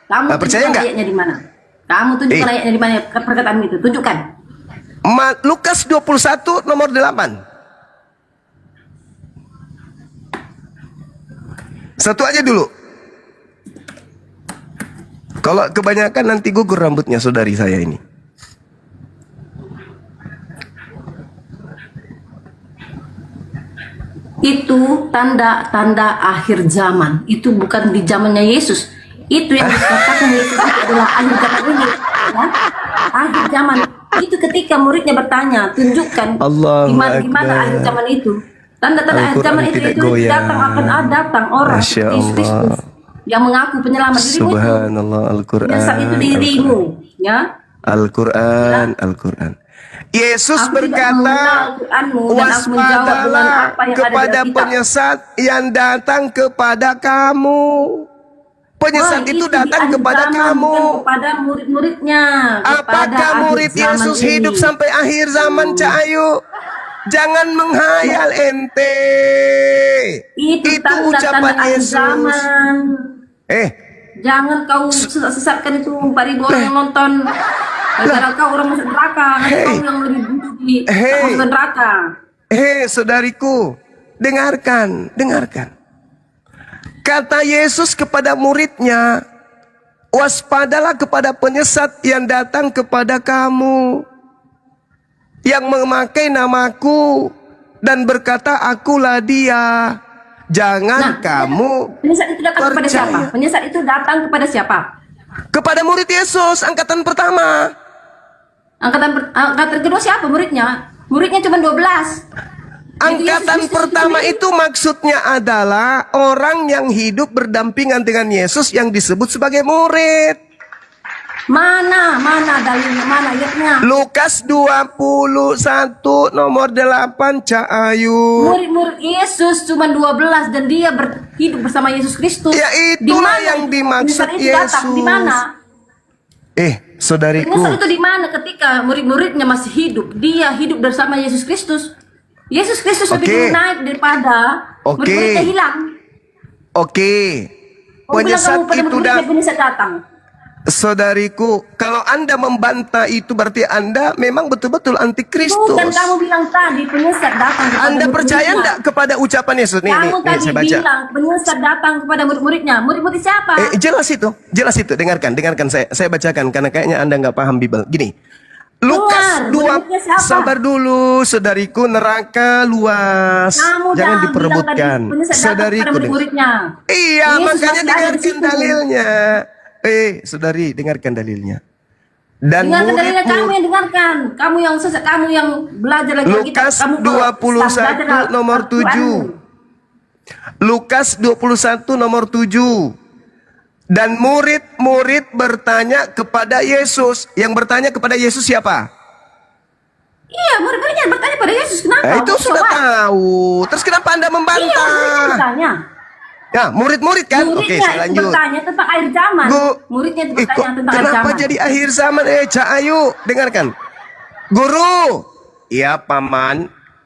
Kamu percaya tunjukkan enggak? ayatnya di mana? Kamu tunjukkan ayatnya di mana perkataan itu? Tunjukkan. Lukas 21 nomor 8. Satu aja dulu. Kalau kebanyakan nanti gugur rambutnya saudari saya ini. Itu tanda-tanda akhir zaman. Itu bukan di zamannya Yesus. Itu yang dikatakan Yesus itu adalah akhir zaman ini. Ya? Akhir zaman. Itu ketika muridnya bertanya, tunjukkan Allahu gimana Akbar. akhir zaman itu. Tanda-tanda akhir Al-Quran zaman itu tidak itu goyah. datang akan datang orang Masya seperti Yesus Allah. Kristus yang mengaku penyelamat dirimu itu. Subhanallah, Al-Quran. Penyesat itu dirimu, ya. Al-Quran, Al-Quran. Yesus Aku tidak berkata, mengenal Quranmu dan aku menjawab dengan waspadalah apa yang ada kepada dalam kitab. penyesat yang datang kepada kamu. Penyesat Wah, itu di datang akhir kepada zaman, kamu. bukan kepada murid-muridnya. kepada Apakah akhir murid zaman Yesus ini. hidup sampai akhir zaman, Cak Ayu? Jangan menghayal ente. Itu tanda-tanda ucapan akhir Yesus. zaman. Jangan kau sesatkan itu 4.000 orang yang nonton. Gara-gara kau orang masuk neraka. Nanti kau yang lebih buruk di masuk neraka. Saudariku, dengarkan, dengarkan. Kata Yesus kepada muridnya, waspadalah kepada penyesat yang datang kepada kamu, yang memakai namaku dan berkata, akulah dia. Jangan kamu Penyesat itu datang kepada percaya. siapa? Penyesat itu datang kepada siapa? Kepada murid Yesus, angkatan pertama. Angkatan kedua siapa muridnya? Muridnya cuma 12. Angkatan pertama itu maksudnya adalah orang yang hidup berdampingan dengan Yesus yang disebut sebagai murid. Mana dalilnya, mana ayatnya? Lukas 21 nomor 8, Cak Ayu. Murid-murid Yesus cuma 12 dan dia hidup bersama Yesus Kristus. Ya Di itulah mana yang dimaksud penyesat itu datang? Di mana? Yesus. Saudariku, Penyesat itu di mana ketika murid-muridnya masih hidup? Dia hidup bersama Yesus Kristus. Yesus Kristus lebih dulu naik daripada murid-muridnya hilang. Penyesat itu penyesat datang. Saudariku, kalau Anda membantah itu berarti Anda memang betul-betul antikristus. Bukan kamu bilang tadi penyesat datang kepada Anda percaya murid-muridnya. enggak kepada ucapan Yesus? Kamu tadi saya baca. bilang penyesat datang kepada murid-muridnya. Murid-murid siapa? Jelas itu. Dengarkan saya bacakan karena kayaknya Anda nggak paham Bible. Gini. Lukas 2, murid-muridnya siapa? sabar dulu, saudariku, neraka luas. Kamu Jangan dah diperebutkan. bilang tadi penyesat datang Saudariku, kepada murid-muridnya. iya, Yesus makanya masih ada di dengarkan situ. dalilnya. Saudari, dengarkan dalilnya. Dan Dengarkan dalilnya, kamu murid-murid yang dengarkan. Kamu yang sesat, kamu yang belajar lagi Lukas 21 nomor 7. Lukas 21 nomor 7. Dan murid-murid bertanya kepada Yesus. Yang bertanya kepada Yesus siapa? Iya, murid-muridnya bertanya pada Yesus, kenapa? Itu sudah tahu. Terus kenapa Anda Iya, membantah? muridnya bertanya. Ya, murid-murid kan? Oke, Muridnya saya itu lanjut. bertanya tentang akhir zaman. Muridnya itu bertanya tentang akhir Kenapa zaman. jadi akhir zaman? Cak Ayu, dengarkan. Guru, ya paman,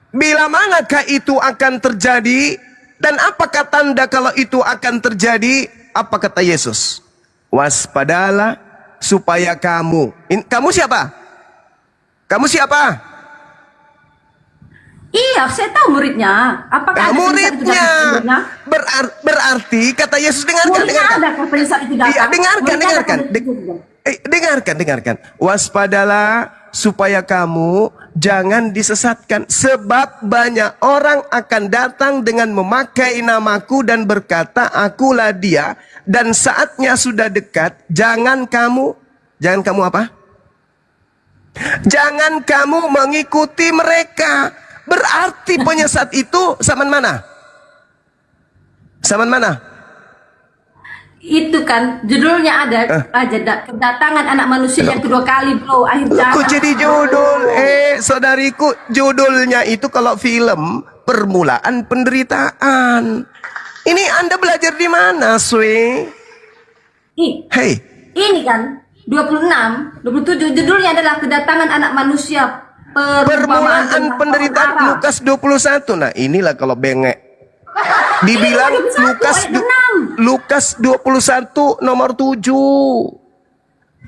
bila manakah itu akan terjadi? Dan apakah tanda kalau itu akan terjadi? Apa kata Yesus? Waspadalah supaya kamu. Kamu siapa? Kamu siapa? Iya, saya tahu muridnya. Apakah ada penyesat itu Muridnya. datang ke muridnya? Berarti kata Yesus, dengarkan. Muridnya ada kan penyesat itu datang? Iya, dengarkan. Muridnya ada kan penyesat itu datang? Dengarkan. Waspadalah supaya kamu jangan disesatkan. Sebab banyak orang akan datang dengan memakai namaku dan berkata, akulah dia. Dan saatnya sudah dekat. Jangan kamu apa? Jangan kamu mengikuti mereka. Berarti penyesat itu zaman mana? Zaman mana? Itu kan judulnya ada aja kedatangan anak manusia yang kedua kali, bro, akhir zaman. Kok jadi judul? Saudariku, judulnya itu kalau film permulaan penderitaan. Ini Anda belajar di mana, Swe? Hei, Ini kan 26, 27 judulnya adalah kedatangan anak manusia. permulaan penderitaan Lukas 21. Nah, inilah kalau bengek. Dibilang Lukas 21 nomor 7.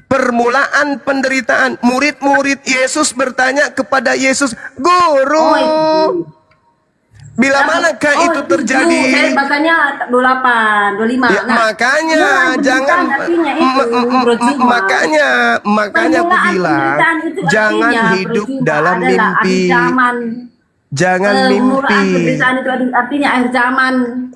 Permulaan penderitaan. Murid-murid Yesus bertanya kepada Yesus, Guru, bila manakah itu terjadi? Saya bacanya 28, 25. Ya, makanya jangan makanya aku bilang jangan hidup dalam mimpi. Jangan Muraan mimpi. penderitaan itu artinya akhir zaman.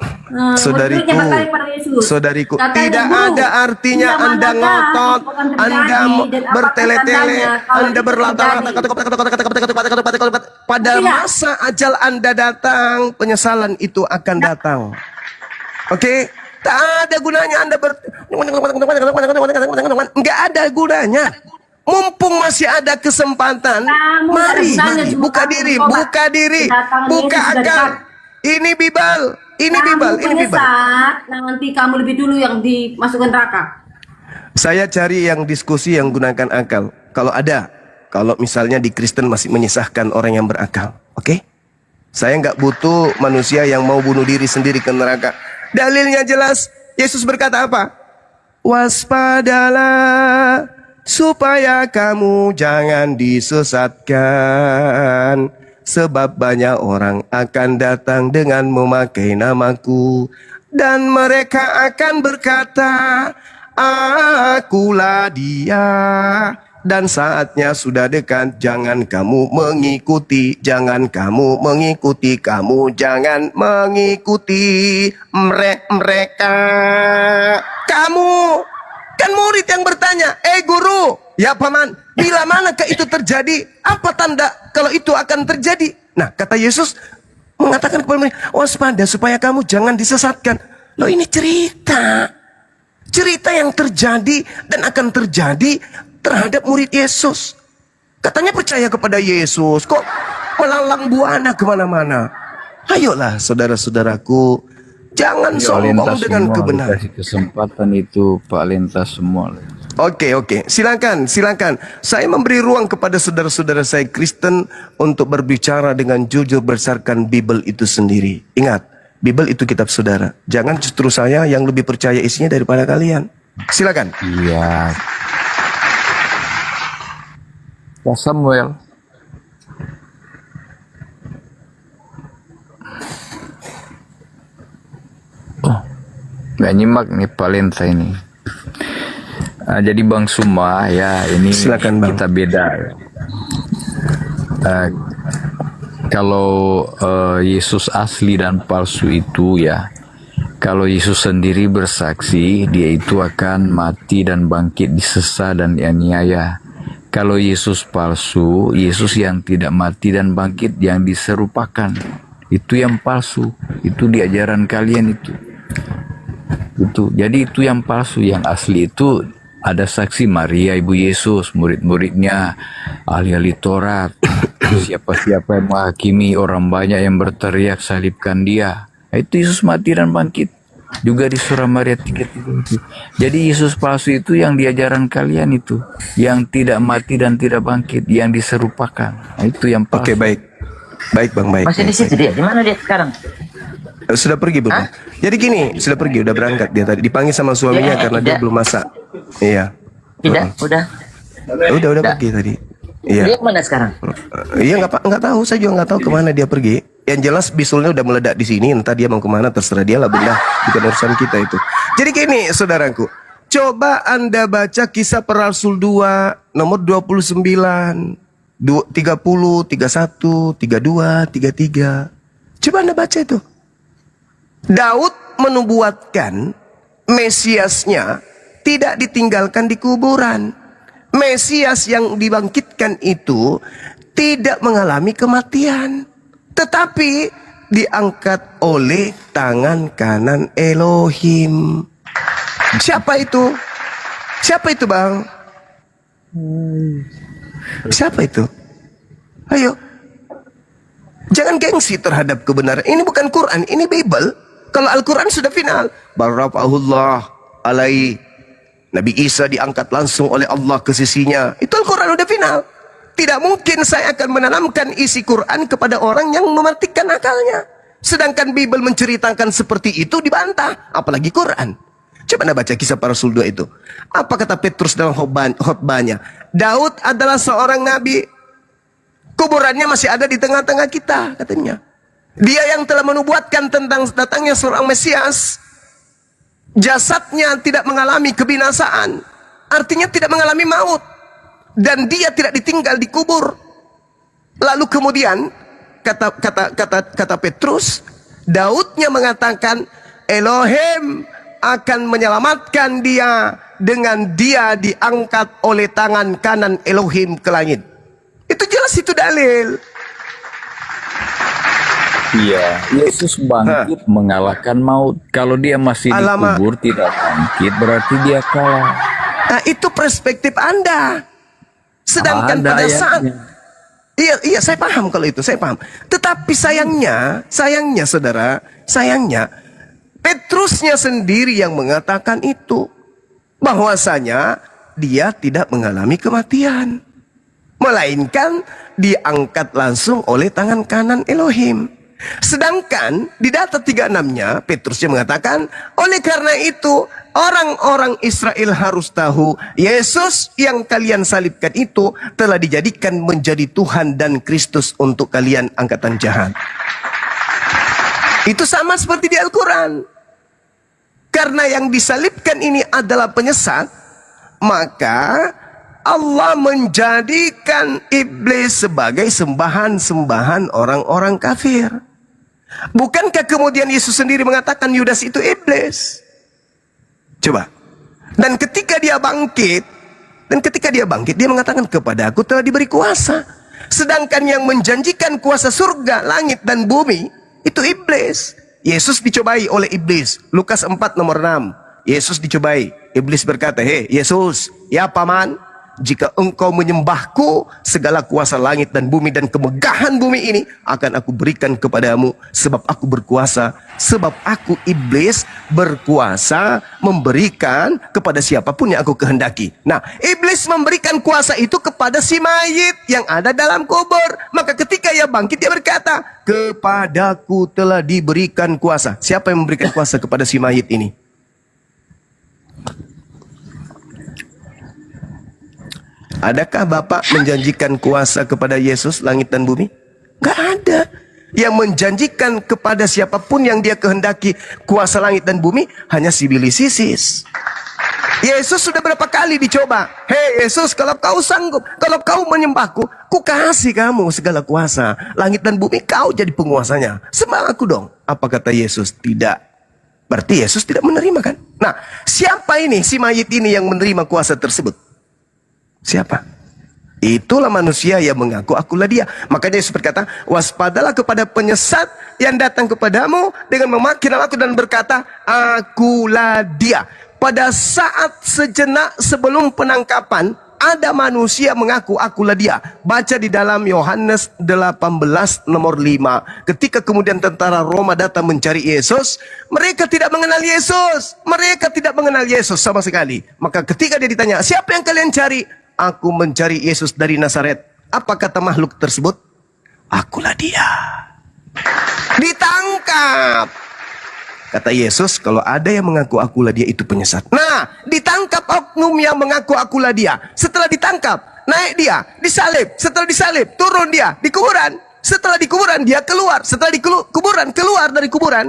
Saudariku, Murid-muridnya berkata kepada Yesus, saudariku, katanya, tidak "Guru, ada artinya bila Anda manakah ngotot, itu akan Anda terjadi, dan apakah bertele-tele, tandanya kalau Anda itu berlata-lata, terjadi?" pada Tapi ya- masa ajal Anda datang, penyesalan itu akan datang. Oke? Tak ada gunanya Anda nggak ada gunanya. Mumpung masih ada kesempatan, Kamu mari, ada gunanya, mari, cuma buka kamu diri, tobat. buka diri, Kedatangan buka Yesus sudah akal. dekat. Ini Bible, ini Bible, Kamu ini Bible. penyesat, nanti kamu lebih dulu yang dimasukkan neraka. Saya cari yang diskusi yang gunakan akal. Kalau ada, kalau misalnya di Kristen masih menyisahkan orang yang berakal, oke? Saya nggak butuh manusia yang mau bunuh diri sendiri ke neraka. Dalilnya jelas. Yesus berkata apa? Waspadalah supaya kamu jangan disesatkan. Sebab banyak orang akan datang dengan memakai namaku. Dan mereka akan berkata, Akulah dia. Dan saatnya sudah dekat. Jangan kamu mengikuti. Jangan kamu mengikuti. Kamu jangan mengikuti mereka. Kamu kan murid yang bertanya, guru, ya paman, bila manakah itu terjadi? Apa tanda kalau itu akan terjadi? Nah, kata Yesus mengatakan kepada mereka, waspada supaya kamu jangan disesatkan. Loh, ini cerita yang terjadi dan akan terjadi terhadap murid Yesus. Katanya percaya kepada Yesus, kok melalang buana kemana-mana. Ayolah saudara-saudaraku, jangan sombong dengan kebenaran. Dikasih kesempatan itu Pak Lintas semua. Oke, silakan. Saya memberi ruang kepada saudara-saudara saya Kristen untuk berbicara dengan jujur berdasarkan Bible itu sendiri. Ingat, Bible itu kitab saudara. Jangan justru saya yang lebih percaya isinya daripada kalian. Silakan. Iya. Pak Samuel. Nggak nyimak nih Pak Lenta ini. Jadi Bang Suma ya ini Silakan, Bang. kita beda. Kalau Yesus asli dan palsu itu ya, kalau Yesus sendiri bersaksi dia itu akan mati dan bangkit disesa dan dianiaya. Kalau Yesus palsu, Yesus yang tidak mati dan bangkit yang diserupakan, itu yang palsu. Itu di ajaran kalian itu. Jadi itu yang palsu. Yang asli itu ada saksi Maria ibu Yesus, murid-muridnya, ahli-ahli Taurat, siapa-siapa yang menghakimi, orang banyak yang berteriak salibkan dia. Itu Yesus mati dan bangkit. Juga di surah Maria 3:3 itu. Jadi Yesus palsu itu yang di ajaran kalian itu, yang tidak mati dan tidak bangkit, yang diserupakan. Nah, itu yang palsu. Oke, baik Bang, baik. Masih di situ dia. Di mana dia sekarang? Sudah pergi belum? Jadi gini, sudah pergi, udah berangkat dia tadi. Dipanggil sama suaminya karena dia tidak. belum masak. Iya. Tidak, udah. Udah pergi tadi. Iya. Dia kemana sekarang? Iya, nggak tahu, saya juga nggak tahu kemana dia pergi. Yang jelas bisulnya udah meledak di sini, entah dia mau kemana terserah dia lah, bunda, bukan urusan kita itu. Jadi gini saudaraku, coba Anda baca Kisah Para Rasul 2 nomor 29, 30, 31, 32, 33. Coba Anda baca itu. Daud menubuatkan Mesiasnya tidak ditinggalkan di kuburan. Mesias yang dibangkitkan itu tidak mengalami kematian, tetapi diangkat oleh tangan kanan Elohim. Siapa itu? Siapa itu, Bang? Siapa itu? Ayo. Jangan gengsi terhadap kebenaran. Ini bukan Quran, ini Bible. Kalau Al-Quran sudah final. Barrafa'ahullah alaihi. Nabi Isa diangkat langsung oleh Allah ke sisinya. Itu Al-Quran udah final. Tidak mungkin saya akan menanamkan isi Quran kepada orang yang mematikan akalnya. Sedangkan Bible menceritakan seperti itu dibantah. Apalagi Quran. Coba Anda baca Kisah Para Rasul 2 itu. Apa kata Petrus dalam khotbahnya? Daud adalah seorang nabi. Kuburannya masih ada di tengah-tengah kita, katanya. Dia yang telah menubuatkan tentang datangnya seorang Mesias. Jasadnya tidak mengalami kebinasaan. Artinya tidak mengalami maut. Dan dia tidak ditinggal di kubur. Lalu kemudian kata Petrus, Daudnya mengatakan Elohim akan menyelamatkan dia dengan dia diangkat oleh tangan kanan Elohim ke langit. Itu jelas, itu dalil. Iya, Yesus bangkit mengalahkan maut. Kalau dia masih dikubur tidak bangkit, berarti dia kalah. Nah, itu perspektif Anda. Sedangkan Ada pada ayatnya. saat iya, saya paham kalau itu, saya paham. Tetapi sayangnya saudara, sayangnya Petrusnya sendiri yang mengatakan itu, bahwasanya dia tidak mengalami kematian, melainkan diangkat langsung oleh tangan kanan Elohim. Sedangkan di data 36-nya Petrusnya mengatakan, oleh karena itu orang-orang Israel harus tahu Yesus yang kalian salibkan itu telah dijadikan menjadi Tuhan dan Kristus untuk kalian angkatan jahat. Itu sama seperti di Al-Quran. Karena yang disalibkan ini adalah penyesat, maka Allah menjadikan iblis sebagai sembahan-sembahan orang-orang kafir. Bukankah kemudian Yesus sendiri mengatakan Yudas itu iblis? Coba. Dan ketika dia bangkit, dia mengatakan, kepada aku telah diberi kuasa. Sedangkan yang menjanjikan kuasa surga, langit dan bumi, itu iblis. Yesus dicobai oleh iblis. Lukas 4 nomor 6. Yesus dicobai. Iblis berkata, hei Yesus, ya paman, jika engkau menyembahku, segala kuasa langit dan bumi dan kemegahan bumi ini akan aku berikan kepadamu. Sebab aku berkuasa, sebab aku iblis berkuasa memberikan kepada siapapun yang aku kehendaki. Nah, iblis memberikan kuasa itu kepada si mayit yang ada dalam kubur. Maka ketika ia bangkit, dia berkata, kepadaku telah diberikan kuasa. Siapa yang memberikan kuasa kepada si mayit ini? Adakah Bapak menjanjikan kuasa kepada Yesus langit dan bumi? Gak ada. Yang menjanjikan kepada siapapun yang dia kehendaki kuasa langit dan bumi hanya si bilis sisis. Yesus sudah berapa kali dicoba. Hei Yesus, kalau kau sanggup, kalau kau menyembahku, ku kasih kamu segala kuasa langit dan bumi, kau jadi penguasanya. Sembah aku dong. Apa kata Yesus? Tidak. Berarti Yesus tidak menerima kan? Nah, siapa ini si mayit ini yang menerima kuasa tersebut? Siapa? Itulah manusia yang mengaku akulah dia. Makanya Yesus berkata, waspadalah kepada penyesat yang datang kepadamu dengan memakai namaku dan berkata, akulah dia. Pada saat sejenak sebelum penangkapan, ada manusia mengaku akulah dia. Baca di dalam Yohanes 18 nomor 5. Ketika kemudian tentara Roma datang mencari Yesus, mereka tidak mengenal Yesus. Mereka tidak mengenal Yesus sama sekali. Maka ketika dia ditanya, siapa yang kalian cari? Aku mencari Yesus dari Nazaret. Apa kata makhluk tersebut? Akulah dia. Ditangkap. Kata Yesus, kalau ada yang mengaku akulah dia, itu penyesat. Nah, ditangkap oknum yang mengaku akulah dia. Setelah ditangkap, naik dia, disalib. Setelah disalib, turun dia di kuburan. Setelah di kuburan, dia keluar. Setelah di kuburan, keluar dari kuburan.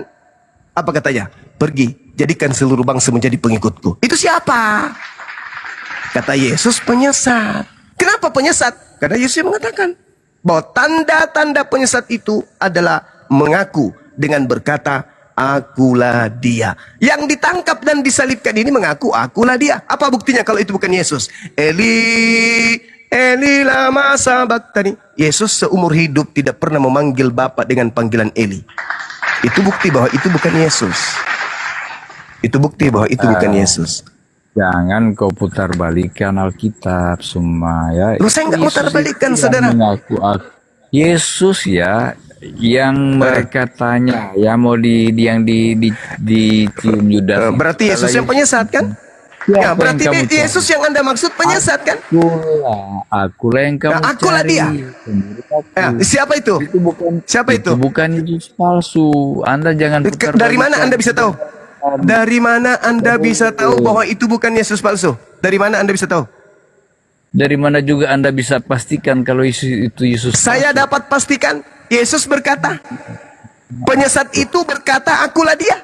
Apa katanya? Pergi, jadikan seluruh bangsa menjadi pengikutku. Itu siapa? Kata Yesus, penyesat. Kenapa penyesat? Karena Yesus mengatakan bahwa tanda-tanda penyesat itu adalah mengaku dengan berkata, akulah dia. Yang ditangkap dan disalibkan ini mengaku akulah dia. Apa buktinya kalau itu bukan Yesus? Eli, Eli lama sabachthani. Yesus seumur hidup tidak pernah memanggil Bapa dengan panggilan Eli. Itu bukti bahwa itu bukan Yesus. Itu bukti bahwa itu bukan Yesus. Jangan kau putar balikan Alkitab semua ya. Loh, saya nggak putar balikan, saudara. Yesus ya, yang mereka tanya, ya mau dicium Yudas. Berarti Yesus yang penyesat kan? Ya, berarti Yesus yang Anda maksud penyesat kan? Akulah yang kamu cari. Akulah dia. Ya, siapa itu? Itu bukan. Siapa itu? Bukan Yesus palsu. Anda jangan putar Dari mana balikan. Anda bisa tahu? Dari mana Anda bisa tahu bahwa itu bukan Yesus palsu? Dari mana Anda bisa tahu? Dari mana juga Anda bisa pastikan kalau itu Yesus palsu? Saya dapat pastikan. Yesus berkata, penyesat itu berkata, akulah dia.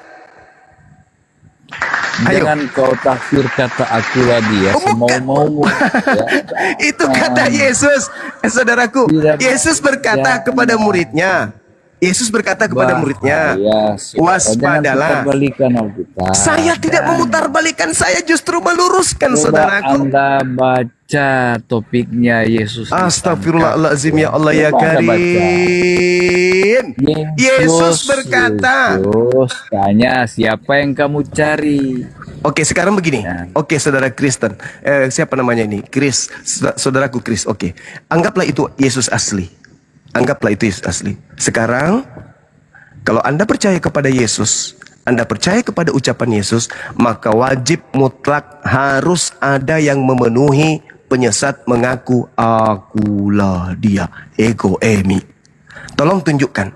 Ayo. Jangan kau tafsir kata akulah dia Oh, bukan. semau-mau. Ya. Itu kata Yesus. Saudaraku, Tidak Yesus berkata jangan. kepada muridnya. Yesus berkata kepada muridnya, Bahaya, saudara. waspadalah. Jangan putarbalikan Alkitab. Saya tidak memutarbalikan, saya justru meluruskan, Coba saudaraku. Anda baca topiknya Yesus. Astagfirullahaladzim, ya Allah ya Coba Anda baca. Karim. Yesus berkata. Yesus tanya, siapa yang kamu cari? Oke, sekarang begini. Ya. Oke, saudara Kristen. Siapa namanya ini? Chris. Saudaraku Chris. Oke. Anggaplah itu Yesus asli. Anggaplah itu Yesus asli. Sekarang, kalau Anda percaya kepada Yesus, Anda percaya kepada ucapan Yesus, maka wajib mutlak harus ada yang memenuhi penyesat mengaku akulah dia. Ego emi. Tolong tunjukkan.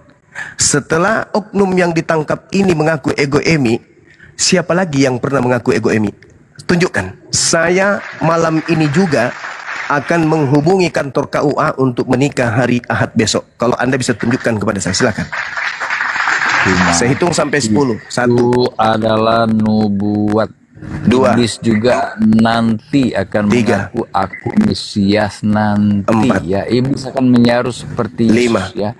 Setelah oknum yang ditangkap ini mengaku ego emi, siapa lagi yang pernah mengaku ego emi? Tunjukkan. Saya malam ini juga akan menghubungi kantor KUA untuk menikah hari Ahad besok. Kalau Anda bisa tunjukkan kepada saya, silakan. Saya hitung sampai 10. 1, Itu adalah nubuat. 2, Iblis juga nanti akan 3, mengaku aku Mesias nanti. 4, Ya, iblis akan menyaruh seperti 5, Yesus ya.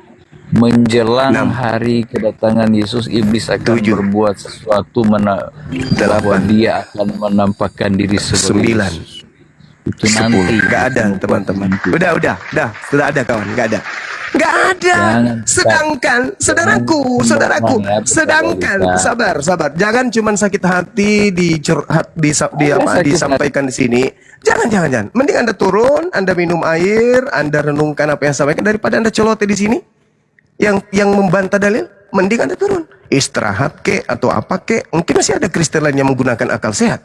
Menjelang 6, hari kedatangan Yesus, iblis akan 7, berbuat sesuatu bahwa 8, dia akan menampakkan diri sebagai 9, Yesus. Itu 10. nanti. Gak ada, teman-teman. Udah. Sudah ada, kawan. Gak ada. Gak ada. Jangan, Sedangkan, saudaraku, semangat, sedangkan, saudara. sabar. Jangan cuman sakit hati disampaikan di sini. Jangan. Mending Anda turun, Anda minum air, Anda renungkan apa yang saya sampaikan daripada Anda celoteh di sini. Yang membantah dalil, mending Anda turun. Istirahat kek atau apa kek. Mungkin masih ada Kristen lain yang menggunakan akal sehat.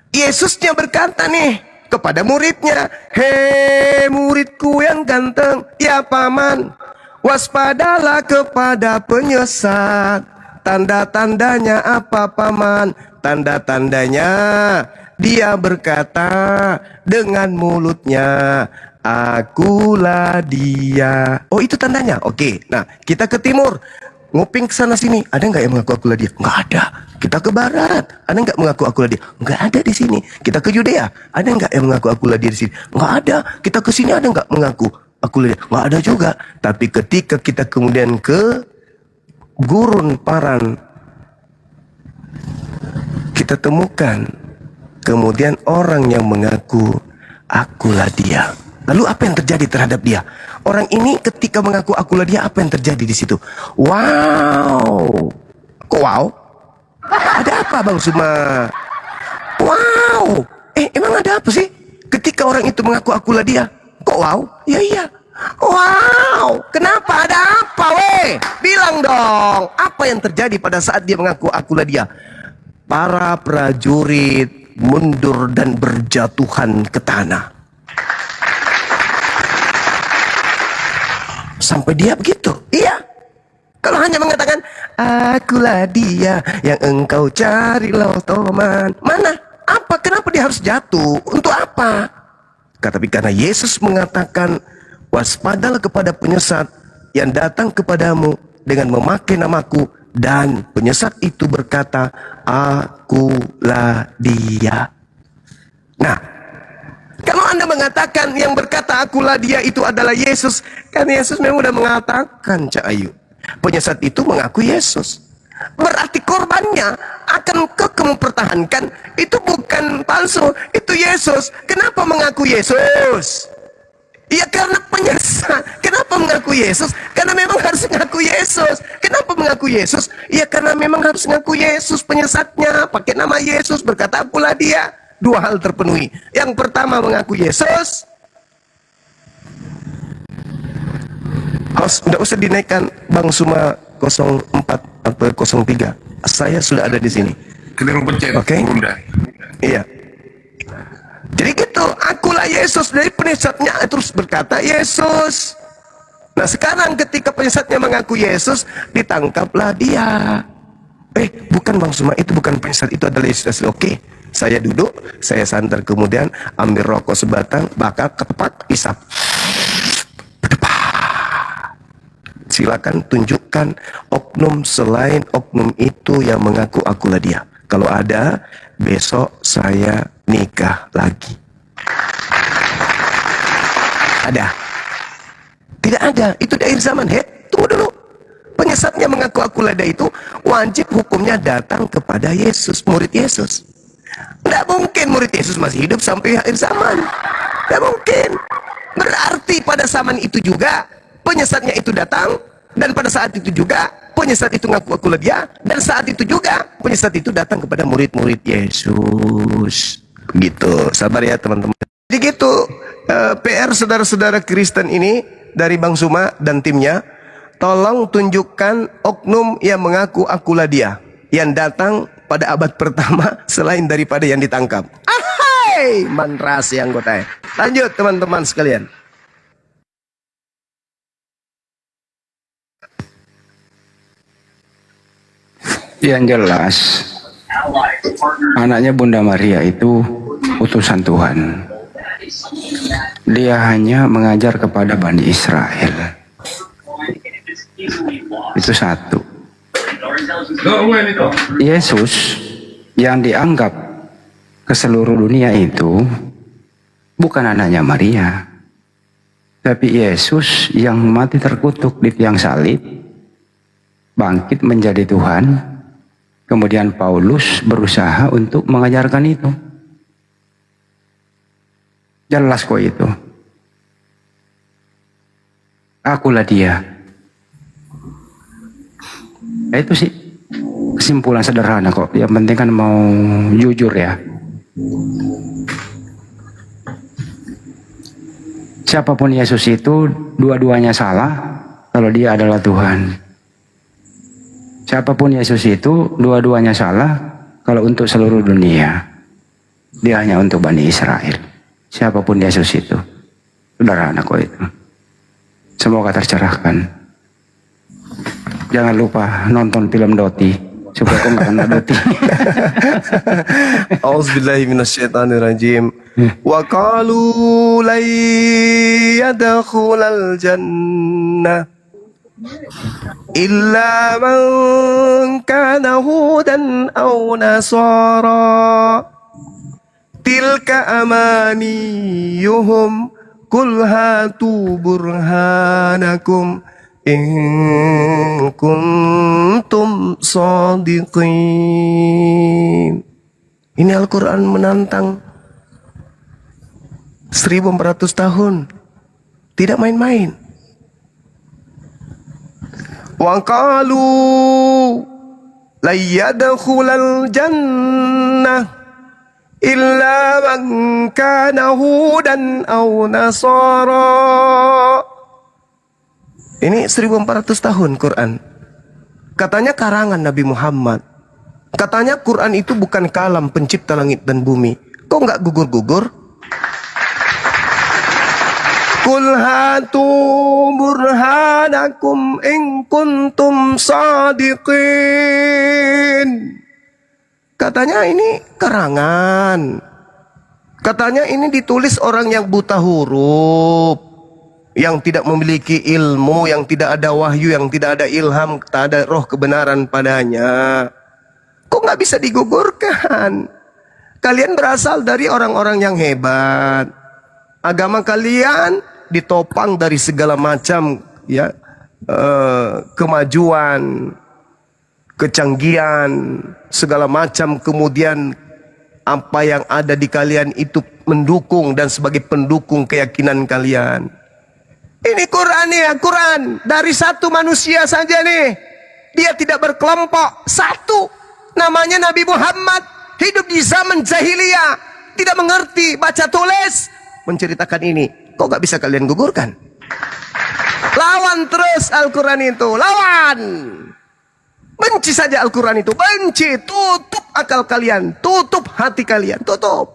Yesusnya berkata nih kepada muridnya, hei muridku yang ganteng, ya paman, waspadalah kepada penyesat. Tanda-tandanya apa paman? Tanda-tandanya dia berkata dengan mulutnya, akulah dia. Oh, itu tandanya. Oke, nah kita ke timur, nguping ke sana sini. Ada nggak yang mengaku akulah dia? Nggak ada. Kita ke barat, ada nggak mengaku akulah dia? Nggak ada di sini. Kita ke Yudea, ada nggak yang mengaku akulah dia di sini? Nggak ada. Kita ke sini, ada nggak mengaku akulah dia? Nggak ada juga. Tapi ketika kita kemudian ke gurun paran, kita temukan kemudian orang yang mengaku akulah dia. Lalu apa yang terjadi terhadap dia? Orang ini ketika mengaku akulah dia, apa yang terjadi di situ? Wow. Kok wow? Ada apa Bang Suma? Wow. Emang ada apa sih? Ketika orang itu mengaku akulah dia. Kok wow? Ya iya. Wow. Kenapa? Ada apa weh? Bilang dong. Apa yang terjadi pada saat dia mengaku akulah dia? Para prajurit mundur dan berjatuhan ke tanah. Sampai dia begitu. Iya. Kalau hanya mengatakan akulah dia yang engkau cari loh teman. Mana? Apa? Kenapa dia harus jatuh? Untuk apa? Tapi karena Yesus mengatakan waspadalah kepada penyesat yang datang kepadamu dengan memakai namaku, dan penyesat itu berkata akulah dia. Nah, kalau Anda mengatakan yang berkata akulah dia itu adalah Yesus, kan Yesus memang sudah mengatakan, Cak Ayu, penyesat itu mengaku Yesus. Berarti korbannya akan mempertahankan itu bukan palsu, itu Yesus. Kenapa mengaku Yesus? Ya karena penyesat. Kenapa mengaku Yesus? Karena memang harus mengaku Yesus. Kenapa mengaku Yesus? Ya karena memang harus mengaku Yesus. Penyesatnya pakai nama Yesus, berkata akulah dia. Dua hal terpenuhi. Yang pertama mengaku Yesus. Tidak usah dinaikkan Bang Suma 04 atau 03. Saya sudah ada di sini. Oke? Iya. Jadi gitu, akulah Yesus. Dari penyesatnya terus berkata Yesus. Nah sekarang ketika penyesatnya mengaku Yesus, ditangkaplah dia. Bukan Bang Suma, itu bukan penyesat, itu adalah Yesus. Oke, saya duduk, saya santer, kemudian ambil rokok sebatang, bakar, ketepak, isap. Silakan tunjukkan oknum selain oknum itu yang mengaku akulah dia. Kalau ada, besok saya nikah lagi. Ada? Tidak ada. Itu di akhir zaman. Tunggu dulu. Penyesatnya mengaku aku lada itu wajib hukumnya datang kepada Yesus, murid Yesus. Tidak mungkin murid Yesus masih hidup sampai akhir zaman. Tidak mungkin. Berarti pada zaman itu juga penyesatnya itu datang, dan pada saat itu juga penyesat itu ngaku aku dia, dan saat itu juga penyesat itu datang kepada murid-murid Yesus. Gitu. Sabar ya teman-teman. Jadi gitu, PR saudara-saudara Kristen ini dari Bang Suma dan timnya, tolong tunjukkan oknum yang mengaku akulah dia yang datang pada abad pertama selain daripada yang ditangkap. Ahai, manrasi anggota. Lanjut teman-teman sekalian. Yang jelas, anaknya Bunda Maria itu utusan Tuhan. Dia hanya mengajar kepada Bani Israel. Itu satu. Yesus yang dianggap ke seluruh dunia itu bukan anaknya Maria, tapi Yesus yang mati terkutuk di tiang salib, bangkit menjadi Tuhan. Kemudian Paulus berusaha untuk mengajarkan itu. Jelas kok itu. Akulah dia. Itu sih kesimpulan sederhana kok. Yang penting kan mau jujur ya. Siapapun Yesus itu dua-duanya salah kalau dia adalah Tuhan. Siapapun Yesus itu dua-duanya salah kalau untuk seluruh dunia. Dia hanya untuk Bani Israel. Siapapun Yesus itu. Sederhana kok itu. Semoga tercerahkan. Jangan lupa nonton film Doti supaya kau nggak kena Doti. Auzubillahi minasyaitonirrajim. Wa qalu la yadkhulal jannah illa man kana hudan aw nasara. Tilka amaniyuhum qul hatu burhanakum in kuntum shadiqin. Ini Al-Quran menantang 1400 tahun. Tidak main-main. Wa qalu la yadkhulal jannah illa man kana hudan aw nasara. Ini 1400 tahun Quran. Katanya karangan Nabi Muhammad. Katanya Quran itu bukan kalam pencipta langit dan bumi. Kok nggak gugur-gugur? Qul hatu burhanakum in kuntum sadiqin. Katanya ini karangan. Katanya ini ditulis orang yang buta huruf, yang tidak memiliki ilmu, yang tidak ada wahyu, yang tidak ada ilham, tak ada roh kebenaran padanya. Kok nggak bisa digugurkan? Kalian berasal dari orang-orang yang hebat. Agama kalian ditopang dari segala macam ya kemajuan, kecanggihan, segala macam, kemudian apa yang ada di kalian itu mendukung dan sebagai pendukung keyakinan kalian. Ini Quran ya, Quran dari satu manusia saja nih. Dia tidak berkelompok, satu. Namanya Nabi Muhammad, hidup di zaman jahiliyah, tidak mengerti baca tulis, menceritakan ini. Kok gak bisa kalian gugurkan? Lawan terus Al-Quran itu, lawan. Benci saja Al-Quran itu, benci, tutup akal kalian, tutup hati kalian, tutup.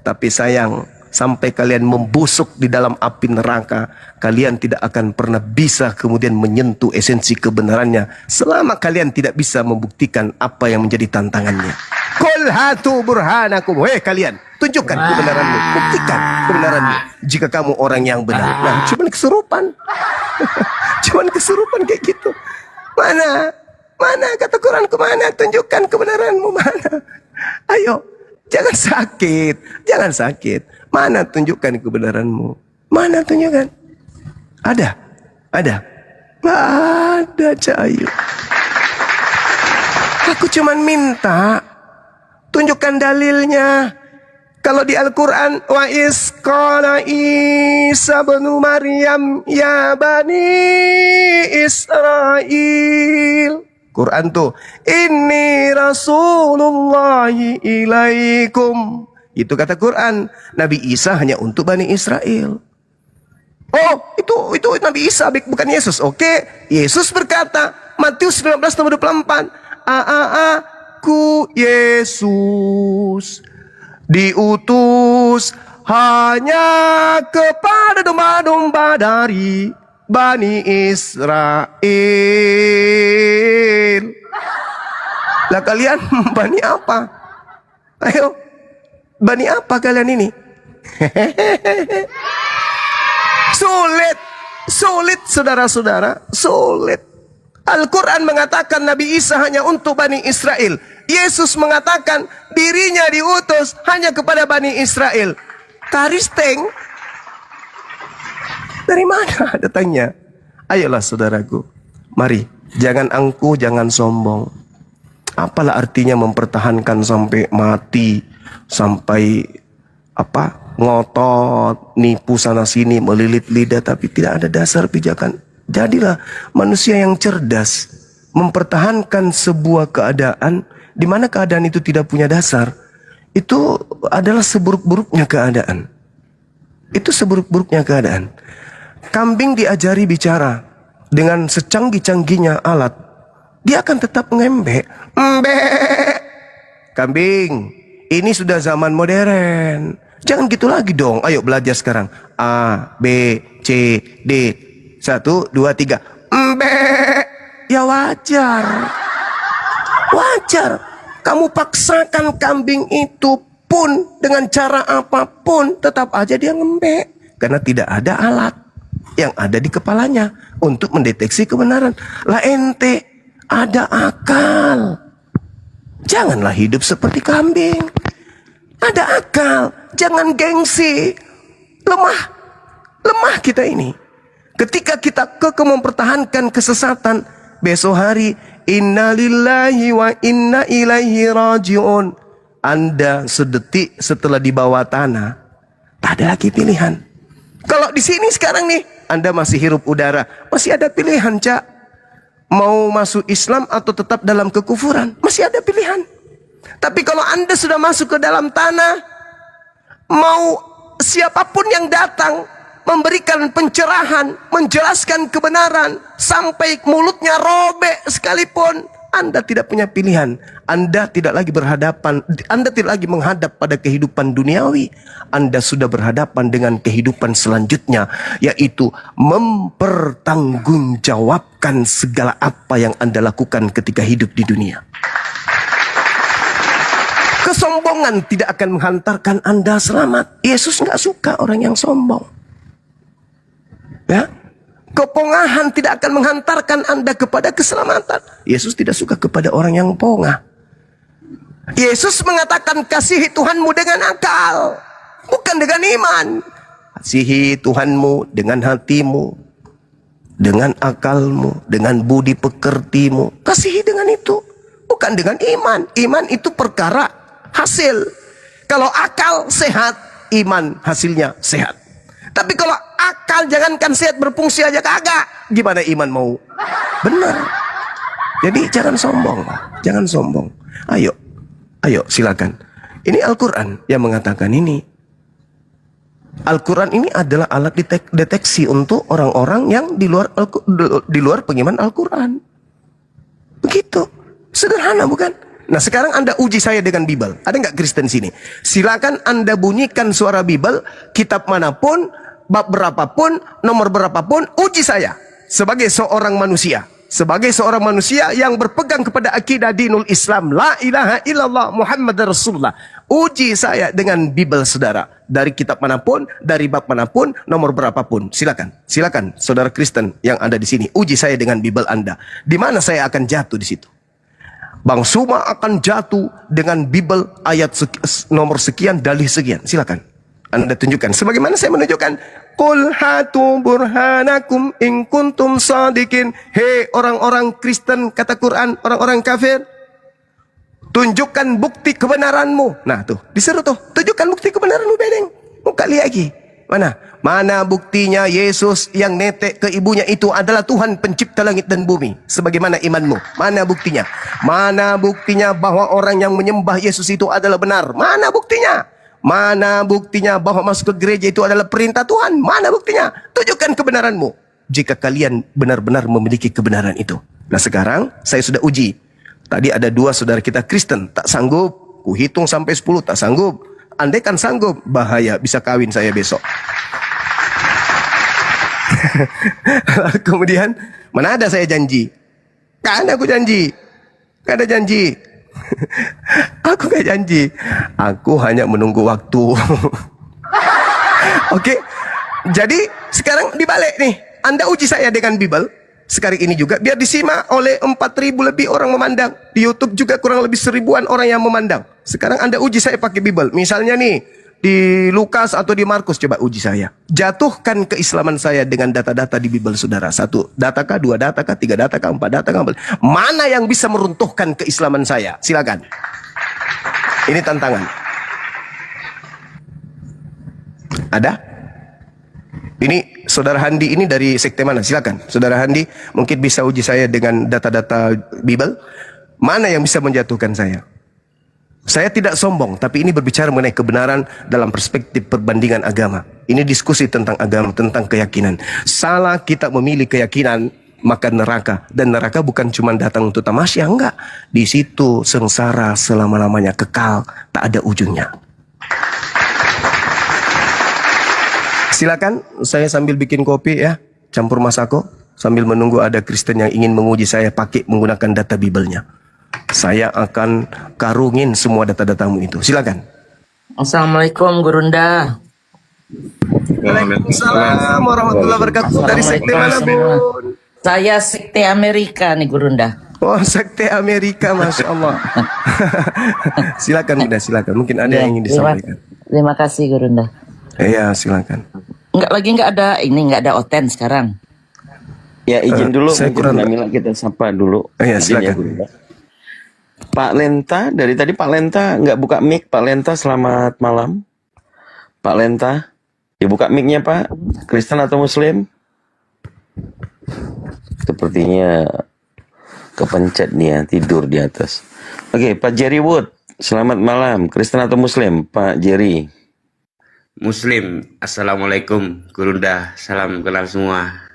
Tapi sayang, sampai kalian membusuk di dalam api neraka, kalian tidak akan pernah bisa kemudian menyentuh esensi kebenarannya selama kalian tidak bisa membuktikan apa yang menjadi tantangannya. Qul hatu burhanakum, weh kalian, tunjukkan kebenaranmu, buktikan kebenaranmu jika kamu orang yang benar. Nah, cuman kesurupan. Cuman kesurupan kayak gitu. Mana? Mana kata Quranku, mana? Tunjukkan kebenaranmu, mana? Ayo, jangan sakit, jangan sakit. Mana tunjukkan kebenaranmu? Mana tunjukkan? Ada? Nggak ada, Cahayu. Aku cuman minta tunjukkan dalilnya. Kalau di Al-Quran, wa isqala Isa bin Maryam ya bani Israel. Quran tuh, inni rasulullahi ilaikum. Itu kata Quran. Nabi Isa hanya untuk Bani Israel. Oh, itu Nabi Isa, bukan Yesus. Oke, Yesus berkata, Matius 19:24, aku Yesus diutus hanya kepada domba-domba dari Bani Israel. Lah kalian Bani apa? Ayo, Bani apa kalian ini? Sulit saudara-saudara, sulit. Al-Quran mengatakan Nabi Isa hanya untuk Bani Israel. Yesus mengatakan dirinya diutus hanya kepada Bani Israel. Karisteng, dari mana datangnya? Ayolah saudaraku, mari, jangan angkuh, jangan sombong. Apalah artinya mempertahankan sampai mati, sampai ngotot, nipu sana sini, melilit lidah, tapi tidak ada dasar pijakan. Jadilah manusia yang cerdas, mempertahankan sebuah keadaan di mana keadaan itu tidak punya dasar. Itu adalah seburuk-buruknya keadaan. Itu seburuk-buruknya keadaan. Kambing diajari bicara dengan secanggih-canggihnya alat, dia akan tetap ngembek. Kambing, ini sudah zaman modern. Jangan gitu lagi dong. Ayo belajar sekarang. A, B, C, D. 1, 2, 3. Ya wajar. Wajar. Kamu paksakan kambing itu pun dengan cara apapun, tetap aja dia ngembek. Karena tidak ada alat yang ada di kepalanya untuk mendeteksi kebenaran. Lah ente ada akal. Janganlah hidup seperti kambing. Ada akal. Jangan gengsi. Lemah kita ini. Ketika kita kekeh mempertahankan kesesatan, besok hari inna lillahi wa inna ilaihi raji'un. Anda sedetik setelah di bawah tanah, tak ada lagi pilihan. Kalau di sini sekarang nih, Anda masih hirup udara, masih ada pilihan, Cak. Mau masuk Islam atau tetap dalam kekufuran, masih ada pilihan. Tapi kalau Anda sudah masuk ke dalam tanah, mau siapapun yang datang memberikan pencerahan, menjelaskan kebenaran, sampai mulutnya robek sekalipun, Anda tidak punya pilihan. Anda tidak lagi berhadapan, Anda tidak lagi menghadap pada kehidupan duniawi. Anda sudah berhadapan dengan kehidupan selanjutnya, yaitu mempertanggungjawabkan segala apa yang Anda lakukan ketika hidup di dunia. Kesombongan tidak akan menghantarkan Anda selamat. Yesus nggak suka orang yang sombong. Ya, kepongahan tidak akan menghantarkan Anda kepada keselamatan. Yesus tidak suka kepada orang yang pongah. Yesus mengatakan kasihi Tuhanmu dengan akal, bukan dengan iman. Kasihi Tuhanmu dengan hatimu, dengan akalmu, dengan budi pekertimu. Kasihi dengan itu, bukan dengan iman. Iman itu perkara hasil. Kalau akal sehat, iman hasilnya sehat. Tapi kalau akal jangankan sehat, berfungsi aja kagak, gimana iman mau benar? Jadi jangan sombong, jangan sombong. Ayo silakan. Ini Al-Quran yang mengatakan ini. Al-Quran ini adalah alat deteksi untuk orang-orang yang di luar pengiman Al-Quran. Begitu, sederhana bukan? Nah sekarang Anda uji saya dengan Bible. Ada nggak Kristen sini? Silakan Anda bunyikan suara Bible, kitab manapun, bab berapapun, nomor berapapun, uji saya sebagai seorang manusia. sebagai seorang manusia yang berpegang kepada akidah dinul Islam, la ilaha illallah Muhammad Rasulullah, uji saya dengan Bible saudara, dari kitab manapun, dari bab manapun, nomor berapapun. Silakan, silakan saudara Kristen yang ada di sini, uji saya dengan Bible Anda. Di mana saya akan jatuh di situ? Bang Suma akan jatuh dengan Bible ayat nomor sekian, dalih sekian. Silakan Anda tunjukkan. Sebagaimana saya menunjukkan, Qul hatu burhanakum in kuntum sadikin. Hei orang-orang Kristen, kata Quran, orang-orang kafir, tunjukkan bukti kebenaranmu. Nah tuh, disuruh tuh, tunjukkan bukti kebenaranmu, bedeng. Muka lihat lagi. Mana? Mana buktinya Yesus yang netek ke ibunya itu adalah Tuhan pencipta langit dan bumi? Sebagaimana imanmu. Mana buktinya? Mana buktinya bahwa orang yang menyembah Yesus itu adalah benar? Mana buktinya? Mana buktinya bahwa masuk ke gereja itu adalah perintah Tuhan? Mana buktinya? Tunjukkan kebenaranmu. Jika kalian benar-benar memiliki kebenaran itu. Nah sekarang saya sudah uji. Tadi ada 2 saudara kita Kristen, tak sanggup. Kuhitung sampai 10, tak sanggup. Andai kan sanggup, bahaya, bisa kawin saya besok. Kemudian, mana ada saya janji? Kan aku janji. Kan ada janji. Aku gak janji. Aku hanya menunggu waktu. Oke. Jadi sekarang dibalik nih. Anda uji saya dengan Bible sekarang ini juga, biar disimak oleh 4.000 lebih orang memandang. Di YouTube juga kurang lebih 1.000-an orang yang memandang. Sekarang Anda uji saya pakai Bible. Misalnya nih, di Lukas atau di Markus, coba uji saya. Jatuhkan keislaman saya dengan data-data di Bible saudara. 1 data kah, 2 data kah, 3 data kah, 4 data kah? Mana yang bisa meruntuhkan keislaman saya? Silakan. Ini tantangan. Ada? Ini saudara Handi ini dari sekte mana? Silakan. Saudara Handi mungkin bisa uji saya dengan data-data Bible. Mana yang bisa menjatuhkan saya? Saya tidak sombong, tapi ini berbicara mengenai kebenaran dalam perspektif perbandingan agama. Ini diskusi tentang agama, tentang keyakinan. Salah kita memilih keyakinan, maka neraka. Dan neraka bukan cuma datang untuk tamasya, enggak. Di situ sengsara selama-lamanya, kekal, tak ada ujungnya. Silakan, saya sambil bikin kopi ya, campur masako, sambil menunggu ada Kristen yang ingin menguji saya pakai menggunakan data Bible-nya. Saya akan karungin semua data-datamu itu. Silakan. Assalamualaikum Gurunda. Waalaikumsalam warahmatullahi wabarakatuh. Dari sekte mana, Bun? Saya sekte Amerika nih Gurunda. Oh, sekte Amerika, Masya Allah. Silakan, Bunda, silakan. Mungkin ada yang ingin disampaikan. Terima kasih Gurunda. Iya, silakan. Nggak ada Oten sekarang. Ya izin dulu, saya mungkin kurang- Namila kita sapa dulu. Iya, Izin silakan. Guru. Pak Lenta, dari tadi Pak Lenta nggak buka mic. Pak Lenta, selamat malam. Pak Lenta, dibuka mic-nya Pak. Kristen atau Muslim? Sepertinya kepencet nih ya, tidur di atas. Oke, Pak Jerry Wood, selamat malam. Kristen atau Muslim, Pak Jerry? Muslim. Assalamualaikum Gurunda, salam kenal semua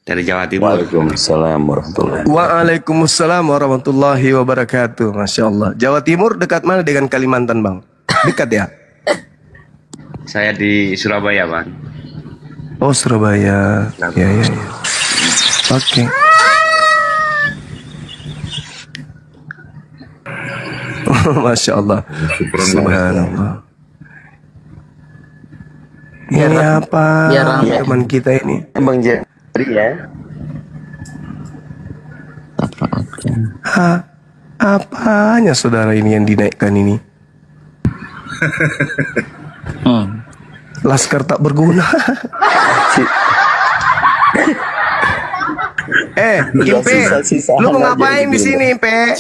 dari Jawa Timur. Waalaikumsalam warahmatullahi wabarakatuh. Waalaikumsalam warahmatullahi wabarakatuh. Masya Allah. Jawa Timur dekat mana dengan Kalimantan, Bang? Dekat ya? Saya di Surabaya, Bang. Oh, Surabaya. Ya, ya, ya. Oke. Masya Allah. Subhanallah. Ini apa biar rame. teman kita ini? Bang Jerry ya. Apanya saudara ini yang dinaikkan ini? Laskar tak berguna. Impe, sisa-sisa lu mau aja ngapain di gitu. sini, Impe?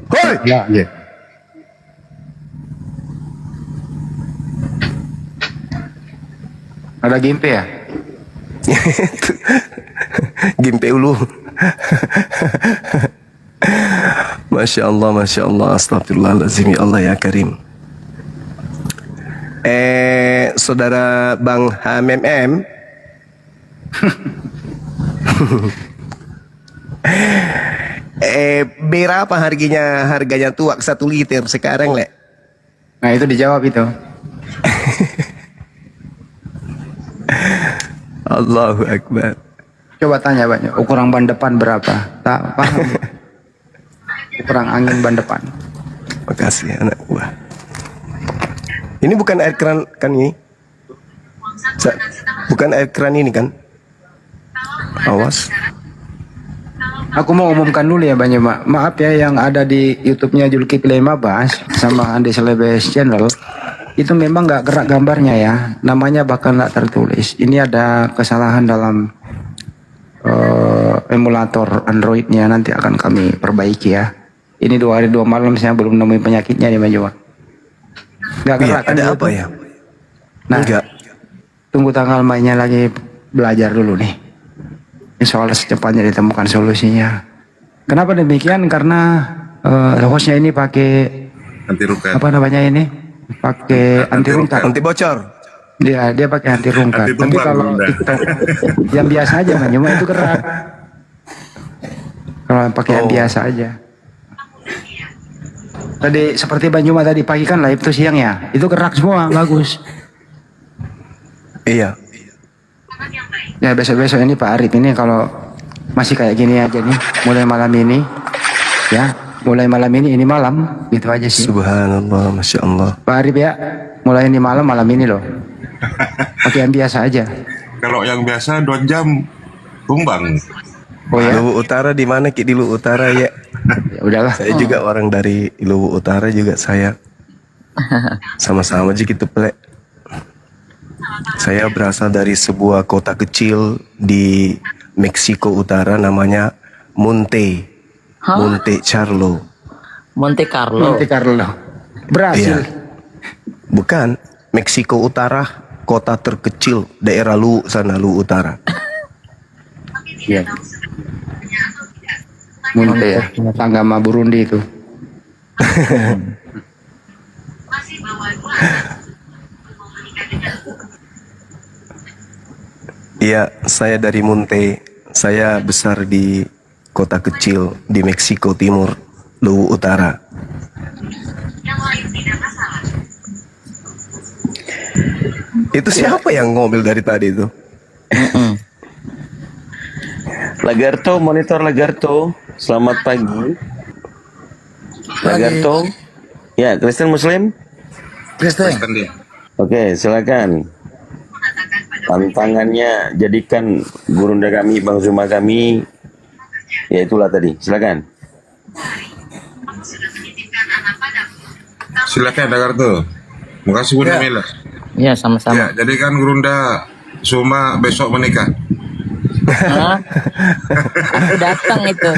Hoi! Ya, ya. Ada gimpe ya? Gimpe ulu. Masya Allah, Masya Allah. Astagfirullahaladzim, ya Allah ya Karim. Saudara Bang HMM. Berapa harganya tuak 1 liter sekarang, Le? Nah itu dijawab itu. Allahu Akbar. Coba tanya banyak, ukuran ban depan berapa? Tak paham. Ukuran angin ban depan. Makasih anak buah. Ini bukan air keran kan ini? Bukan air keran ini kan? Awas. Aku mau umumkan dulu ya banyak maaf ya yang ada di YouTube-nya Zulkifli Mabas sama Andi Selebes Channel itu memang nggak gerak gambarnya ya, namanya bahkan nggak tertulis. Ini ada kesalahan dalam emulator Androidnya, nanti akan kami perbaiki ya. Ini 2 hari 2 malam saya belum nemuin penyakitnya nih Banjuma. Nggak gerak kan Ada dia apa tuh? ya? Nah, Enggak. tunggu tanggal mainnya lagi, belajar dulu nih. Ini soal secepatnya ditemukan solusinya. Kenapa demikian? Karena hostnya ini pakai Anti rungkat. apa namanya ini? Pakai anti rungkat. Anti bocor. Dia pakai anti rungkat. Anti Tapi tumpang, kalau Bunda. TikTok yang biasa aja cuma itu gerak. Kalau yang pakai yang Oh. biasa aja. Tadi seperti Banjuma tadi pagi kan live tuh siang ya. Itu gerak semua, bagus. Iya. Ya besok-besok ini Pak Arif ini kalau masih kayak gini aja nih, mulai malam ini, ya, mulai malam ini malam, gitu aja sih. Subhanallah, Masya Allah. Pak Arif ya, mulai ini malam ini loh, pakai yang biasa aja. Kalau yang biasa 2 jam tumbang. Oh ya, Luwu Utara di mana Ki? Di Luwu Utara ya. ya udahlah. Saya juga orang dari Luwu Utara juga saya. Sama-sama aja gitu plek. Saya berasal dari sebuah kota kecil di Meksiko Utara namanya Monte. Monte Carlo. Monte Carlo. Monte Carlo, Brasil. Iya. Bukan, Meksiko Utara, kota terkecil daerah Luwu sana, Luwu Utara. Iya. Monte ya, tangga sama Burundi itu. Iya, saya dari Monte. Saya besar di kota kecil di Meksiko Timur, Luwu Utara. Itu siapa yang ngomel dari tadi itu? Lagarto, monitor Lagarto. Selamat pagi. Lagarto. Ya, Kristen Muslim. Kristen dia. Oke, silakan. Tantangannya jadikan gurunda kami, Bang Zuma kami. Ya itulah tadi. Silakan. Silakan Lagarto. Makasih Bunda Mila. Ya, sama-sama. Ya, jadikan Gurunda Zuma besok menikah. Hah? Aku datang itu.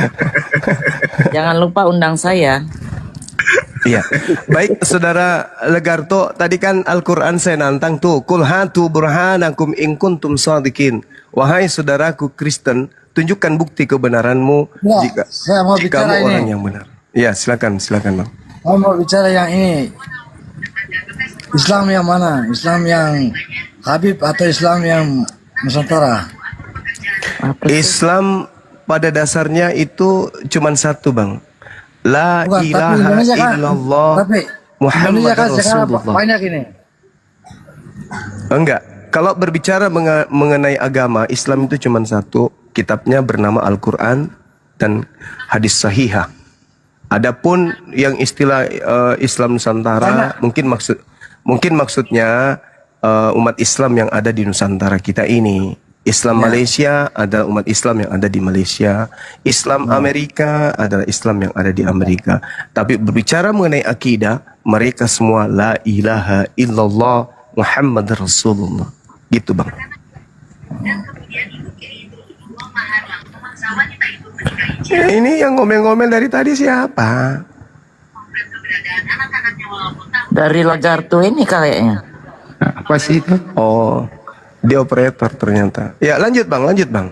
Jangan lupa undang saya. Iya. Baik, Saudara Lagarto, tadi kan Al-Quran saya nantang tuh. Kul hatu burhanakum in kuntum shadiqin. Wahai saudaraku Kristen, tunjukkan bukti kebenaranmu Ya, saya mau jika bicara kamu orang ini. yang benar. Iya, silakan Bang. Saya mau bicara yang ini. Islam yang mana? Islam yang Habib atau Islam yang Nusantara? Islam pada dasarnya itu cuman satu, Bang. La Bukan, tapi ilaha Indonesia kan, illallah tapi Muhammad Indonesia kan sekarang Rasulullah. banyak ini. Enggak. Kalau berbicara mengenai agama, Islam itu cuma satu. Kitabnya bernama Al-Quran dan hadis sahihah. Adapun yang istilah Islam Nusantara, mungkin maksudnya umat Islam yang ada di Nusantara kita ini. Islam Malaysia adalah umat Islam yang ada di Malaysia. Islam Amerika adalah Islam yang ada di Amerika. Tapi berbicara mengenai akidah, mereka semua la ilaha illallah Muhammad Rasulullah. Gitu, Bang. Ini yang ngomel-ngomel dari tadi siapa? Dari Lagarto ini kayaknya. Apa sih itu? Oh, dia operator ternyata. Ya, lanjut Bang.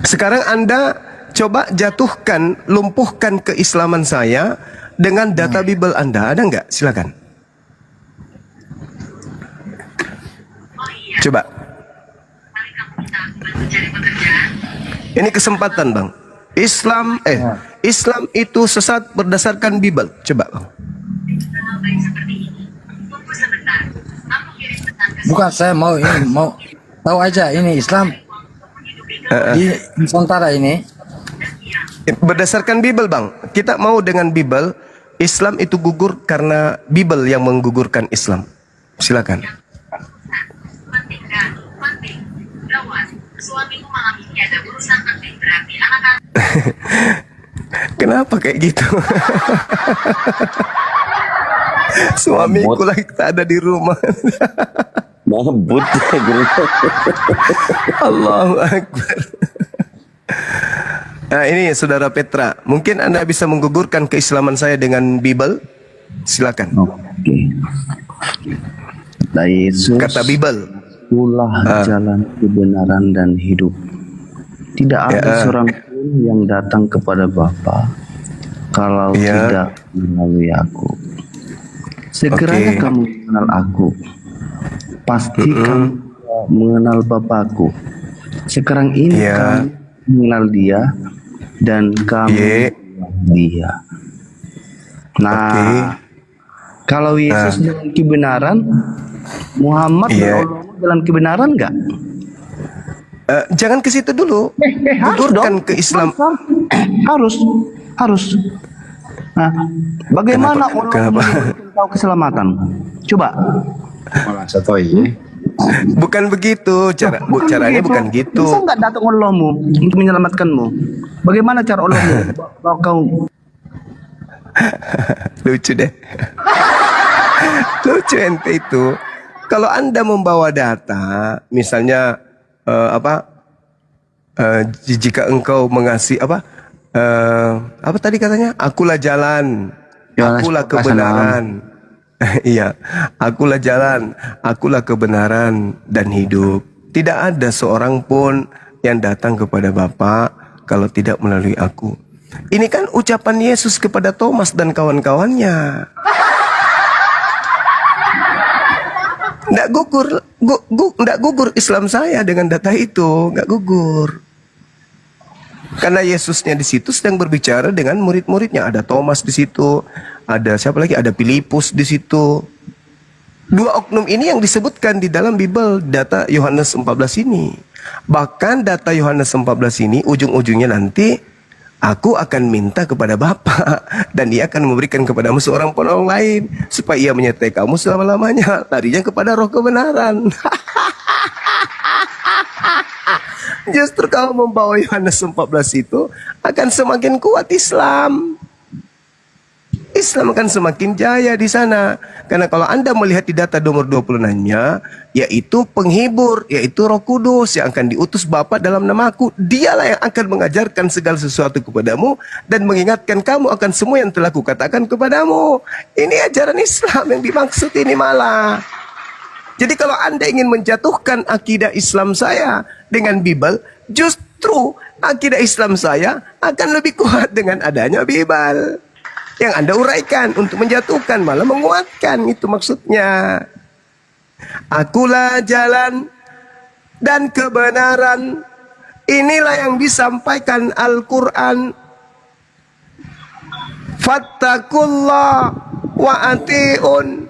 Sekarang Anda coba jatuhkan, lumpuhkan keislaman saya dengan data Bible Anda. Ada nggak? Silakan. Coba. Ini kesempatan, Bang. Islam itu sesat berdasarkan Bible. Coba, Bang. Bukan saya mau ini mau tahu aja ini Islam di Nusantara ini. Berdasarkan Bible bang, kita mau dengan Bible, Islam itu gugur karena Bible yang menggugurkan Islam. Silakan. Kenapa kayak gitu? Suamiku lagi tak ada di rumah. Mabut ya, Guru. Allahu Akbar. Nah ini saudara Petra, mungkin Anda bisa menggugurkan keislaman saya dengan Bible? Silakan. Oke. Kata Yesus, Kata Bible. "Akulah jalan kebenaran dan hidup. Tidak ada seorang pun yang datang kepada Bapa kalau tidak melalui aku. Sekiranya kamu mengenal aku, pasti kamu mengenal Bapakku. Sekarang ini kamu mengenal Dia dan kamu Dia." Nah, kalau Yesus jalan kebenaran, Muhammad dan Allah jalan kebenaran enggak? Jangan ke situ dulu. Gugurkan ke Islam. Harus. Nah, bagaimana Allah tahu keselamatan? Coba. Malah satoi. Bukan begitu caranya bukan gitu. Bisa nggak datang Allahmu untuk menyelamatkanmu? Bagaimana cara Allahmu? Kalau kau lucu deh. Lucu ente itu. Kalau Anda membawa data, misalnya jika engkau mengasihi apa tadi katanya? Akulah jalan, akulah kebenaran. Iya, akulah jalan, akulah kebenaran dan hidup. Tidak ada seorang pun yang datang kepada Bapa kalau tidak melalui aku. Ini kan ucapan Yesus kepada Thomas dan kawan-kawannya. Nggak gugur Islam saya dengan data itu, nggak gugur. Karena Yesusnya di situ sedang berbicara dengan murid-muridnya. Ada Thomas di situ, ada siapa lagi? Ada Filipus di situ. Dua oknum ini yang disebutkan di dalam Bible, data Yohanes 14 ini. Bahkan data Yohanes 14 ini ujung-ujungnya nanti aku akan minta kepada Bapa dan Ia akan memberikan kepadamu seorang penolong lain supaya Ia menyertai kamu selama-lamanya. Larinya kepada Roh kebenaran. Justru kalau membawa Yohanes 14 itu akan semakin kuat Islam. Islam akan semakin jaya di sana. Karena kalau Anda melihat di data nomor 26-nya, yaitu penghibur, yaitu Roh Kudus yang akan diutus Bapa dalam namaku. Dialah yang akan mengajarkan segala sesuatu kepadamu dan mengingatkan kamu akan semua yang telah kukatakan kepadamu. Ini ajaran Islam yang dimaksud ini malah. Jadi kalau Anda ingin menjatuhkan akidah Islam saya dengan Bible, justru akidah Islam saya akan lebih kuat dengan adanya Bible. Yang Anda uraikan untuk menjatuhkan malah menguatkan, itu maksudnya. Akulah jalan dan kebenaran. Inilah yang disampaikan Al-Quran. Fattakullah wa ati'un.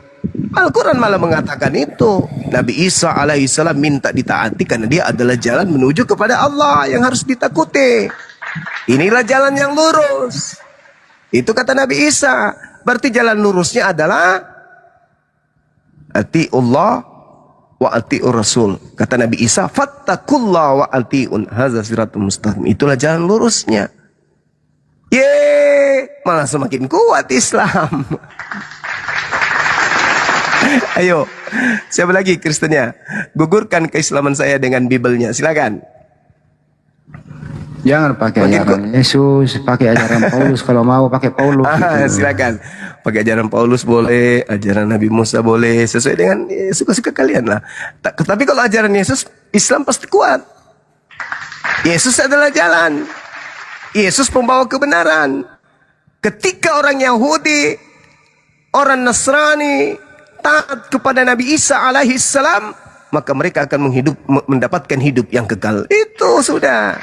Al-Quran malah mengatakan itu. Nabi Isa alaihissalam minta ditaati karena dia adalah jalan menuju kepada Allah yang harus ditakuti. Inilah jalan yang lurus. Itu kata Nabi Isa. Berarti jalan lurusnya adalah ati'ullah wa ati'ur rasul. Kata Nabi Isa, fattakullah wa ati'un hadza siratul mustaqim. Itulah jalan lurusnya. Malah semakin kuat Islam. Ayo, siapa lagi Kristennya? Gugurkan keislaman saya dengan Bible-nya. Silakan. Jangan pakai ajaran Yesus, pakai ajaran Paulus. Kalau mau pakai Paulus. Silakan. Pakai ajaran Paulus boleh, ajaran Nabi Musa boleh, sesuai dengan suka-suka kalian lah. Tapi kalau ajaran Yesus, Islam pasti kuat. Yesus adalah jalan. Yesus pembawa kebenaran. Ketika orang Yahudi, orang Nasrani taat kepada Nabi Isa alaihissalam, maka mereka akan mendapatkan hidup yang kekal. Itu sudah.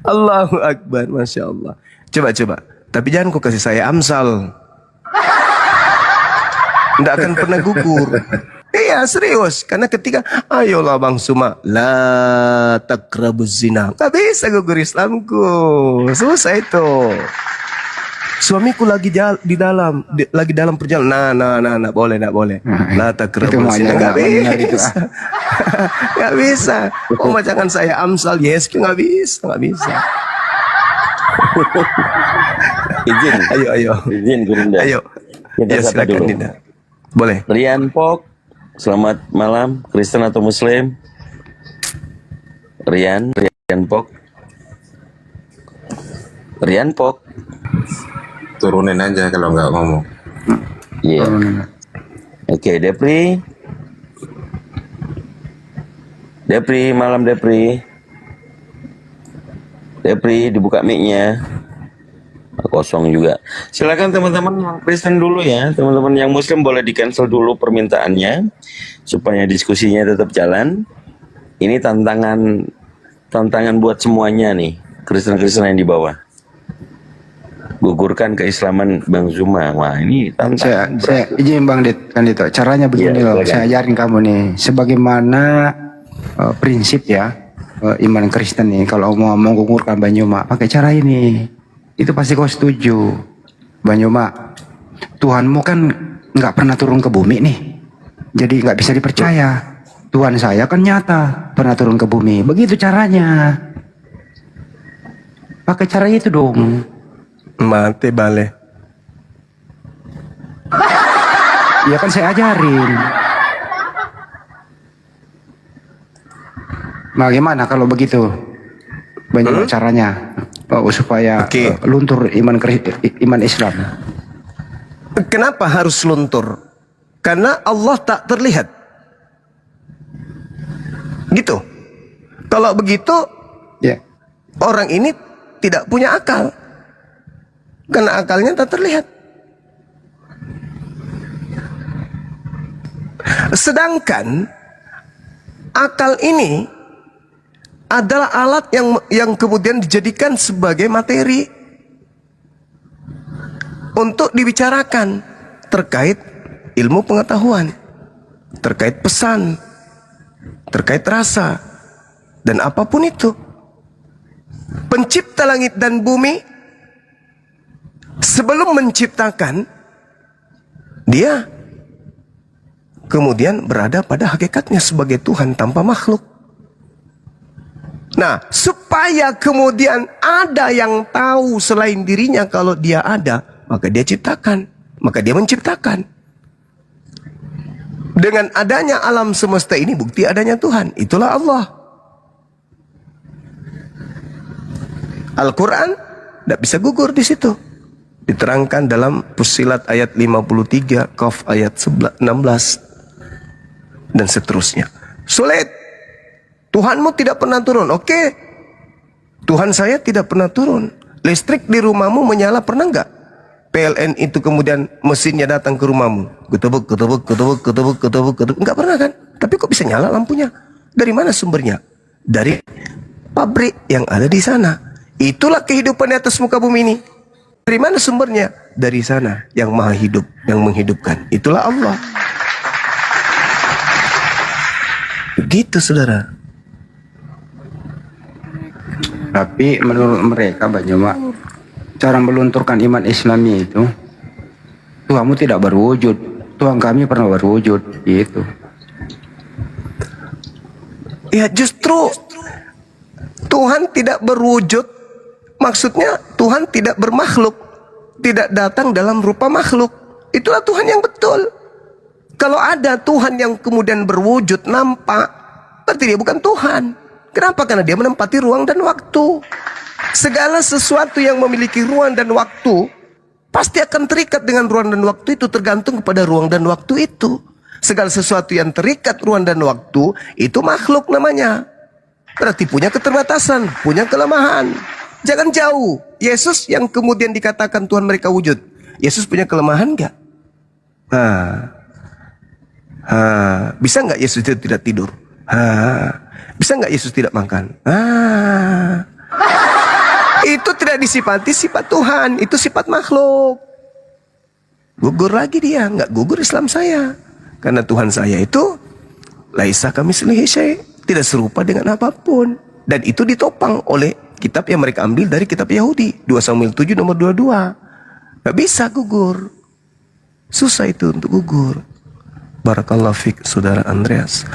Allahu Akbar, Masya Allah. Coba. Tapi jangan kau kasih saya Amsal. Tidak akan pernah gugur. Iya, serius. Karena ketika, ayolah Bang Suma, la takrabuz zina. Gak bisa gugur Islamku. Susah itu. Suamiku lagi lagi dalam perjalanan. Nah, boleh. La takrabuz zina. Gak bisa. Gak bisa. Jangan saya Amsal, yes, gak bisa. Izin. Ayo. Izin Gurunda. Ayo. Kita Ya, sapa silakan dulu. Dinda. Boleh. Rian Pok, selamat malam. Kristen atau Muslim? Rian Pok. Rian Pok. Turunin aja kalau nggak ngomong. Iya. Oke, Depri. Malam Depri. Depri, dibuka mic-nya. Kosong juga. Silakan teman-teman yang Kristen dulu ya. Teman-teman yang Muslim boleh di-cancel dulu permintaannya supaya diskusinya tetap jalan. Ini tantangan buat semuanya nih, Kristen-Kristen yang di bawah. Gugurkan keislaman Bang Zuma. Wah, ini tantangan. Saya izin Bang Dit, kan itu caranya begini Iya, loh. silakan. Saya ajarin kamu nih, sebagaimana prinsip ya iman Kristen nih. Kalau mau menggugurkan Banyuma, pakai cara ini. Itu pasti kau setuju, Banyuma. Tuhanmu kan nggak pernah turun ke bumi nih, jadi nggak bisa dipercaya. Tuhan saya kan nyata pernah turun ke bumi. Begitu caranya. Pakai cara itu dong. Mate bale. Ya kan saya ajarin. Bagaimana kalau begitu? Banyak caranya supaya luntur iman Islam. Kenapa harus luntur? Karena Allah tak terlihat. Gitu. Kalau begitu, Ya. orang ini tidak punya akal. Karena akalnya tak terlihat. Sedangkan akal ini adalah alat yang kemudian dijadikan sebagai materi untuk dibicarakan terkait ilmu pengetahuan, terkait pesan, terkait rasa, dan apapun itu. Pencipta langit dan bumi sebelum menciptakan, dia kemudian berada pada hakikatnya sebagai Tuhan tanpa makhluk. Nah, supaya kemudian ada yang tahu selain dirinya kalau dia ada, maka dia ciptakan, maka dia menciptakan. Dengan adanya alam semesta ini bukti adanya Tuhan, itulah Allah. Al-Quran tidak bisa gugur di situ. Diterangkan dalam Fussilat ayat 53, Qaf ayat 16, dan seterusnya. Sulit. Tuhanmu tidak pernah turun. Oke. Tuhan saya tidak pernah turun. Listrik di rumahmu menyala pernah enggak? PLN itu kemudian mesinnya datang ke rumahmu. Ketebuk. Enggak pernah kan? Tapi kok bisa nyala lampunya? Dari mana sumbernya? Dari pabrik yang ada di sana. Itulah kehidupan di atas muka bumi ini. Dari mana sumbernya? Dari sana yang maha hidup, yang menghidupkan. Itulah Allah. Begitu saudara. Tapi menurut mereka Banyuma, cara melunturkan iman Islami itu, Tuhanmu tidak berwujud, Tuhan kami pernah berwujud, gitu. Ya justru Tuhan tidak berwujud, maksudnya Tuhan tidak bermakhluk, tidak datang dalam rupa makhluk. Itulah Tuhan yang betul. Kalau ada Tuhan yang kemudian berwujud, nampak, berarti dia bukan Tuhan. Kenapa? Karena dia menempati ruang dan waktu. Segala sesuatu yang memiliki ruang dan waktu pasti akan terikat dengan ruang dan waktu itu, tergantung kepada ruang dan waktu itu. Segala sesuatu yang terikat ruang dan waktu itu makhluk namanya. Berarti punya keterbatasan, punya kelemahan. Jangan jauh. Yesus yang kemudian dikatakan Tuhan mereka wujud, Yesus punya kelemahan enggak? Bisa nggak Yesus itu tidak tidur? Bisa nggak Yesus tidak makan? Itu tidak disifati sifat Tuhan, itu sifat makhluk. Gugur lagi dia, nggak gugur Islam saya. Karena Tuhan saya itu laisa kamitslihi syai', tidak serupa dengan apapun. Dan itu ditopang oleh kitab yang mereka ambil dari kitab Yahudi, 2 Samuel 7 nomor 22. Nggak bisa gugur. Susah itu untuk gugur. Barakallahu fik, saudara Andreas.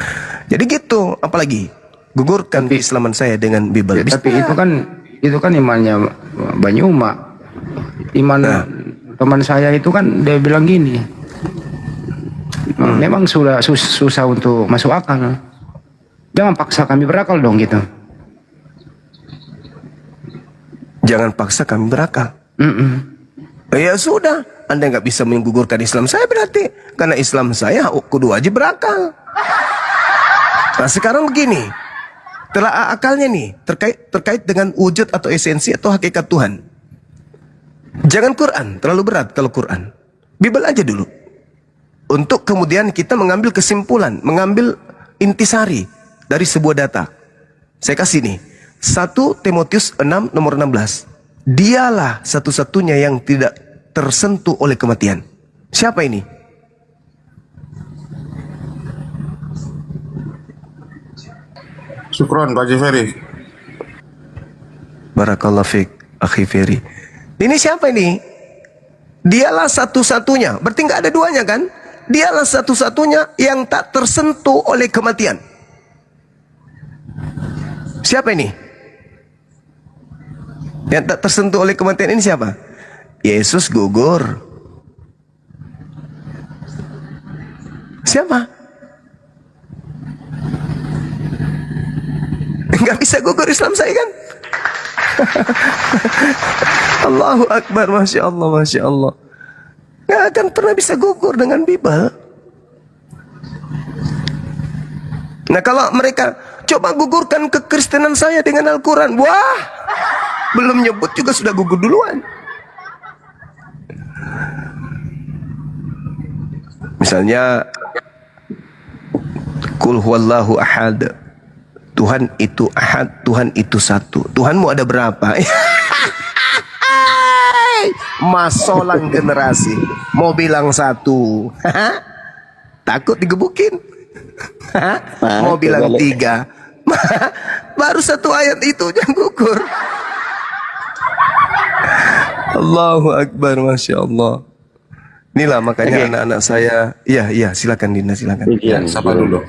Jadi gitu, apalagi gugurkan keislaman saya dengan Bible. Tapi itu kan imannya Banyuma. Iman teman saya itu kan dia bilang gini. Memang sudah susah untuk masuk akal. Jangan paksa kami berakal dong gitu. Jangan paksa kami berakal. Ya sudah, Anda nggak bisa menggugurkan Islam saya berarti. Karena Islam saya kudu wajib berakal. Nah sekarang begini, telah akalnya nih terkait dengan wujud atau esensi atau hakikat Tuhan. Jangan Quran, terlalu berat kalau Quran. Bible aja dulu. Untuk kemudian kita mengambil kesimpulan, mengambil intisari dari sebuah data. Saya kasih nih, 1 Timotius 6 nomor 16. Dialah satu-satunya yang tidak tersentuh oleh kematian. Siapa ini? Syukron Pak Haji Ferry. Barakallahu fiik, Akhi Ferry. Ini siapa ini? Dialah satu-satunya. Berarti nggak ada duanya kan? Dialah satu-satunya yang tak tersentuh oleh kematian. Siapa ini? Yang tak tersentuh oleh kematian ini siapa? Yesus gugur. Siapa? Nggak bisa gugur Islam saya kan? Allahu Akbar, Masya Allah, Masya Allah. Nggak akan pernah bisa gugur dengan Bible. Nah kalau mereka coba gugurkan kekristenan saya dengan Al-Quran, wah, belum nyebut juga sudah gugur duluan. Misalnya Qul huwallahu ahad, Tuhan itu ahad, Tuhan itu satu. Tuhanmu ada berapa? Masolang generasi mau bilang satu. Takut digebukin. Mau bilang 3. Baru 1 ayat itu yang gugur. Allahu Akbar, Masya Allah. Inilah makanya anak-anak saya. Iya silakan Dinda, silakan. Ya, Siapa dulu?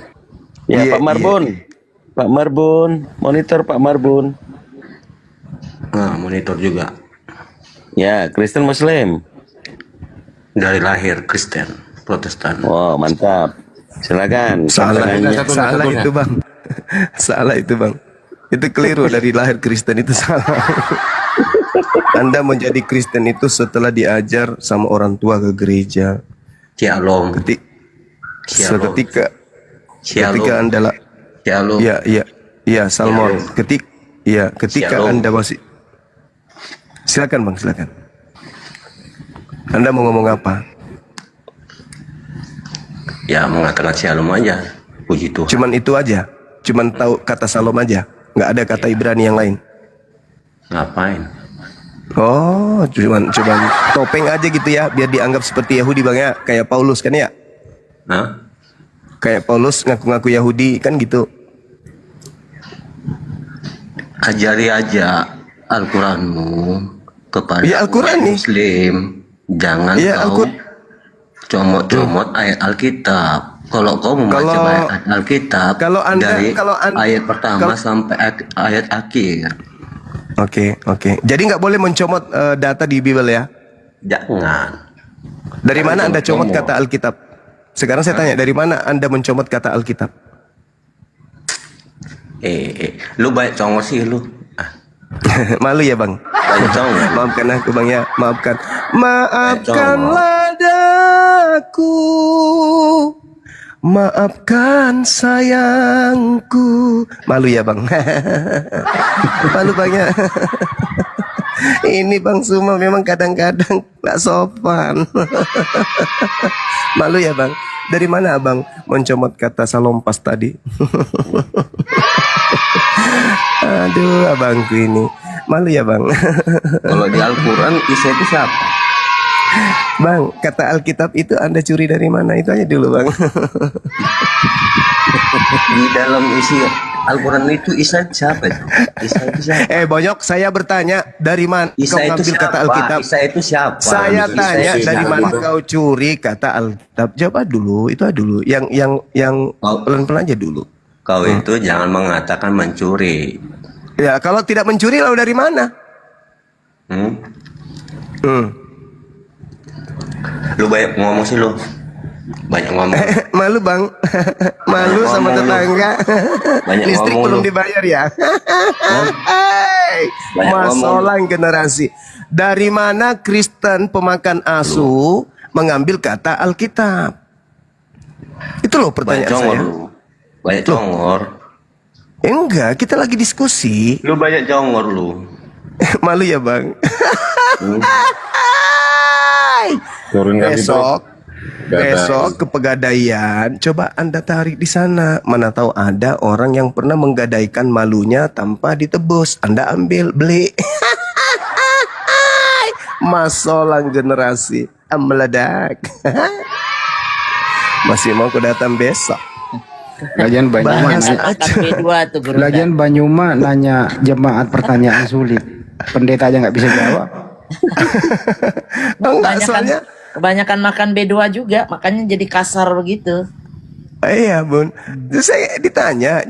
Ya, Iya, Pak Marbun. Pak Marbun, monitor Pak Marbun. Nah, monitor juga. Ya, Kristen Muslim. Dari lahir Kristen, Protestan. Wow, mantap. Silakan. Salah Satunya. itu bang. Salah itu bang. Itu keliru, dari lahir Kristen itu salah. Anda menjadi Kristen itu setelah diajar sama orang tua ke gereja. Shalom. Seketika Shalom. Anda Shalom. ya Salmon. Ketika Shalom. Anda masih, silakan bang, silakan. Anda mau ngomong apa? Ya, mengatakan shalom aja. Puji Tuhan. Cuman itu aja. Cuman tahu kata Salom aja. Nggak ada kata Ibrani yang lain. Ngapain? Oh, cuman topeng aja gitu ya, biar dianggap seperti Yahudi bang ya, kayak Paulus kan ya? Hah? Kayak Paulus ngaku-ngaku Yahudi kan gitu. Ajari aja Al-Quranmu kepada Ya, Al-Quran umat nih. Muslim. Jangan Ya, kau comot-comot ayat Alkitab. Kalau kau membaca ayat Alkitab dari ayat pertama sampai ayat akhir. Oke. Jadi nggak boleh mencomot data di Bible ya? Jangan. Dari mana Anda comot kata Alkitab? Sekarang saya tanya, dari mana Anda mencomot kata Alkitab? Lu baik congos sih lu. Malu ya bang? Banyak congos. Maafkan aku bang ya, maafkanlah daku, maafkan sayangku. Malu ya bang? Malu bang ya? Ini bang Suma memang kadang-kadang gak sopan. Malu ya bang? Dari mana abang mencomot kata salompas tadi? Aduh abangku ini. Malu ya bang? Kalau di Al-Quran Isa itu siapa? Bang, kata Alkitab itu Anda curi dari mana? Itu aja dulu, Bang. Di dalam isi Al-Quran itu Isa siapa itu? Isa itu siapa? Bonyok, saya bertanya, dari mana Isa kau itu ngambil siapa? kata Alkitab? Isa itu siapa? Saya Isa tanya, itu dari siapa? mana kau curi kata Alkitab? Jawab dulu, itu dulu. Yang pelan-pelan aja dulu. Kau itu jangan mengatakan mencuri. Ya, kalau tidak mencuri lalu dari mana? Lu banyak ngomong sih lu. Banyak ngomong. Malu, Bang. Malu Banyak sama ngomong lu. tetangga. Banyak Listrik ngomong belum lu. dibayar ya. Banyak Masalah generasi. Dari mana Kristen pemakan asu mengambil kata Alkitab? Itu loh Banyak pertanyaan congor saya. lu. Banyak congor. Enggak, kita lagi diskusi. Lu banyak congor lu. Malu ya, Bang. Turun kali Besok ke Pegadaian, coba Anda tarik di sana. Mana tahu ada orang yang pernah menggadaikan malunya tanpa ditebus. Anda ambil, beli. Masolang generasi meledak. Masih mau ku datang besok. Lagian Banyuma Bahas nanya, aja. B2 tuh guru. lagian Banyuma nanya jemaat pertanyaan sulit. Pendeta aja nggak bisa jawab. Enggak, soalnya Kebanyakan makan B2 juga, makanya jadi kasar begitu. iya, Bun. Terus saya ditanya,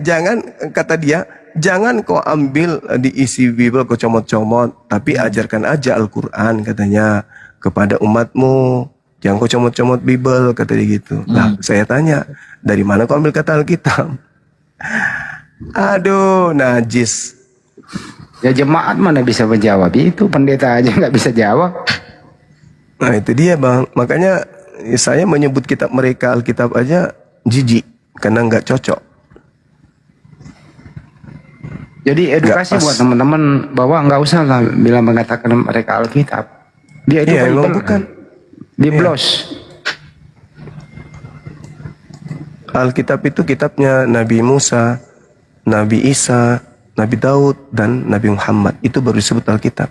kata dia, jangan kau ambil di isi Bible kau comot-comot, tapi ajarkan aja Al-Quran katanya kepada umatmu. Jangan kau comot-comot Bible, kata dia gitu. Lah, saya tanya, dari mana kau ambil kata Alkitab? Aduh, najis. Ya jemaat mana bisa menjawab itu, pendeta aja nggak bisa jawab. Nah itu dia, Bang. Makanya saya menyebut kitab mereka Alkitab aja jijik karena nggak cocok. Jadi edukasi Nggak pas. buat teman-teman bahwa nggak usah lah bila mengatakan mereka Alkitab. Dia itu Iya, emang Bible. bukan. Di Iya. blos. Alkitab itu kitabnya Nabi Musa, Nabi Isa, Nabi Daud, dan Nabi Muhammad. Itu baru disebut Alkitab.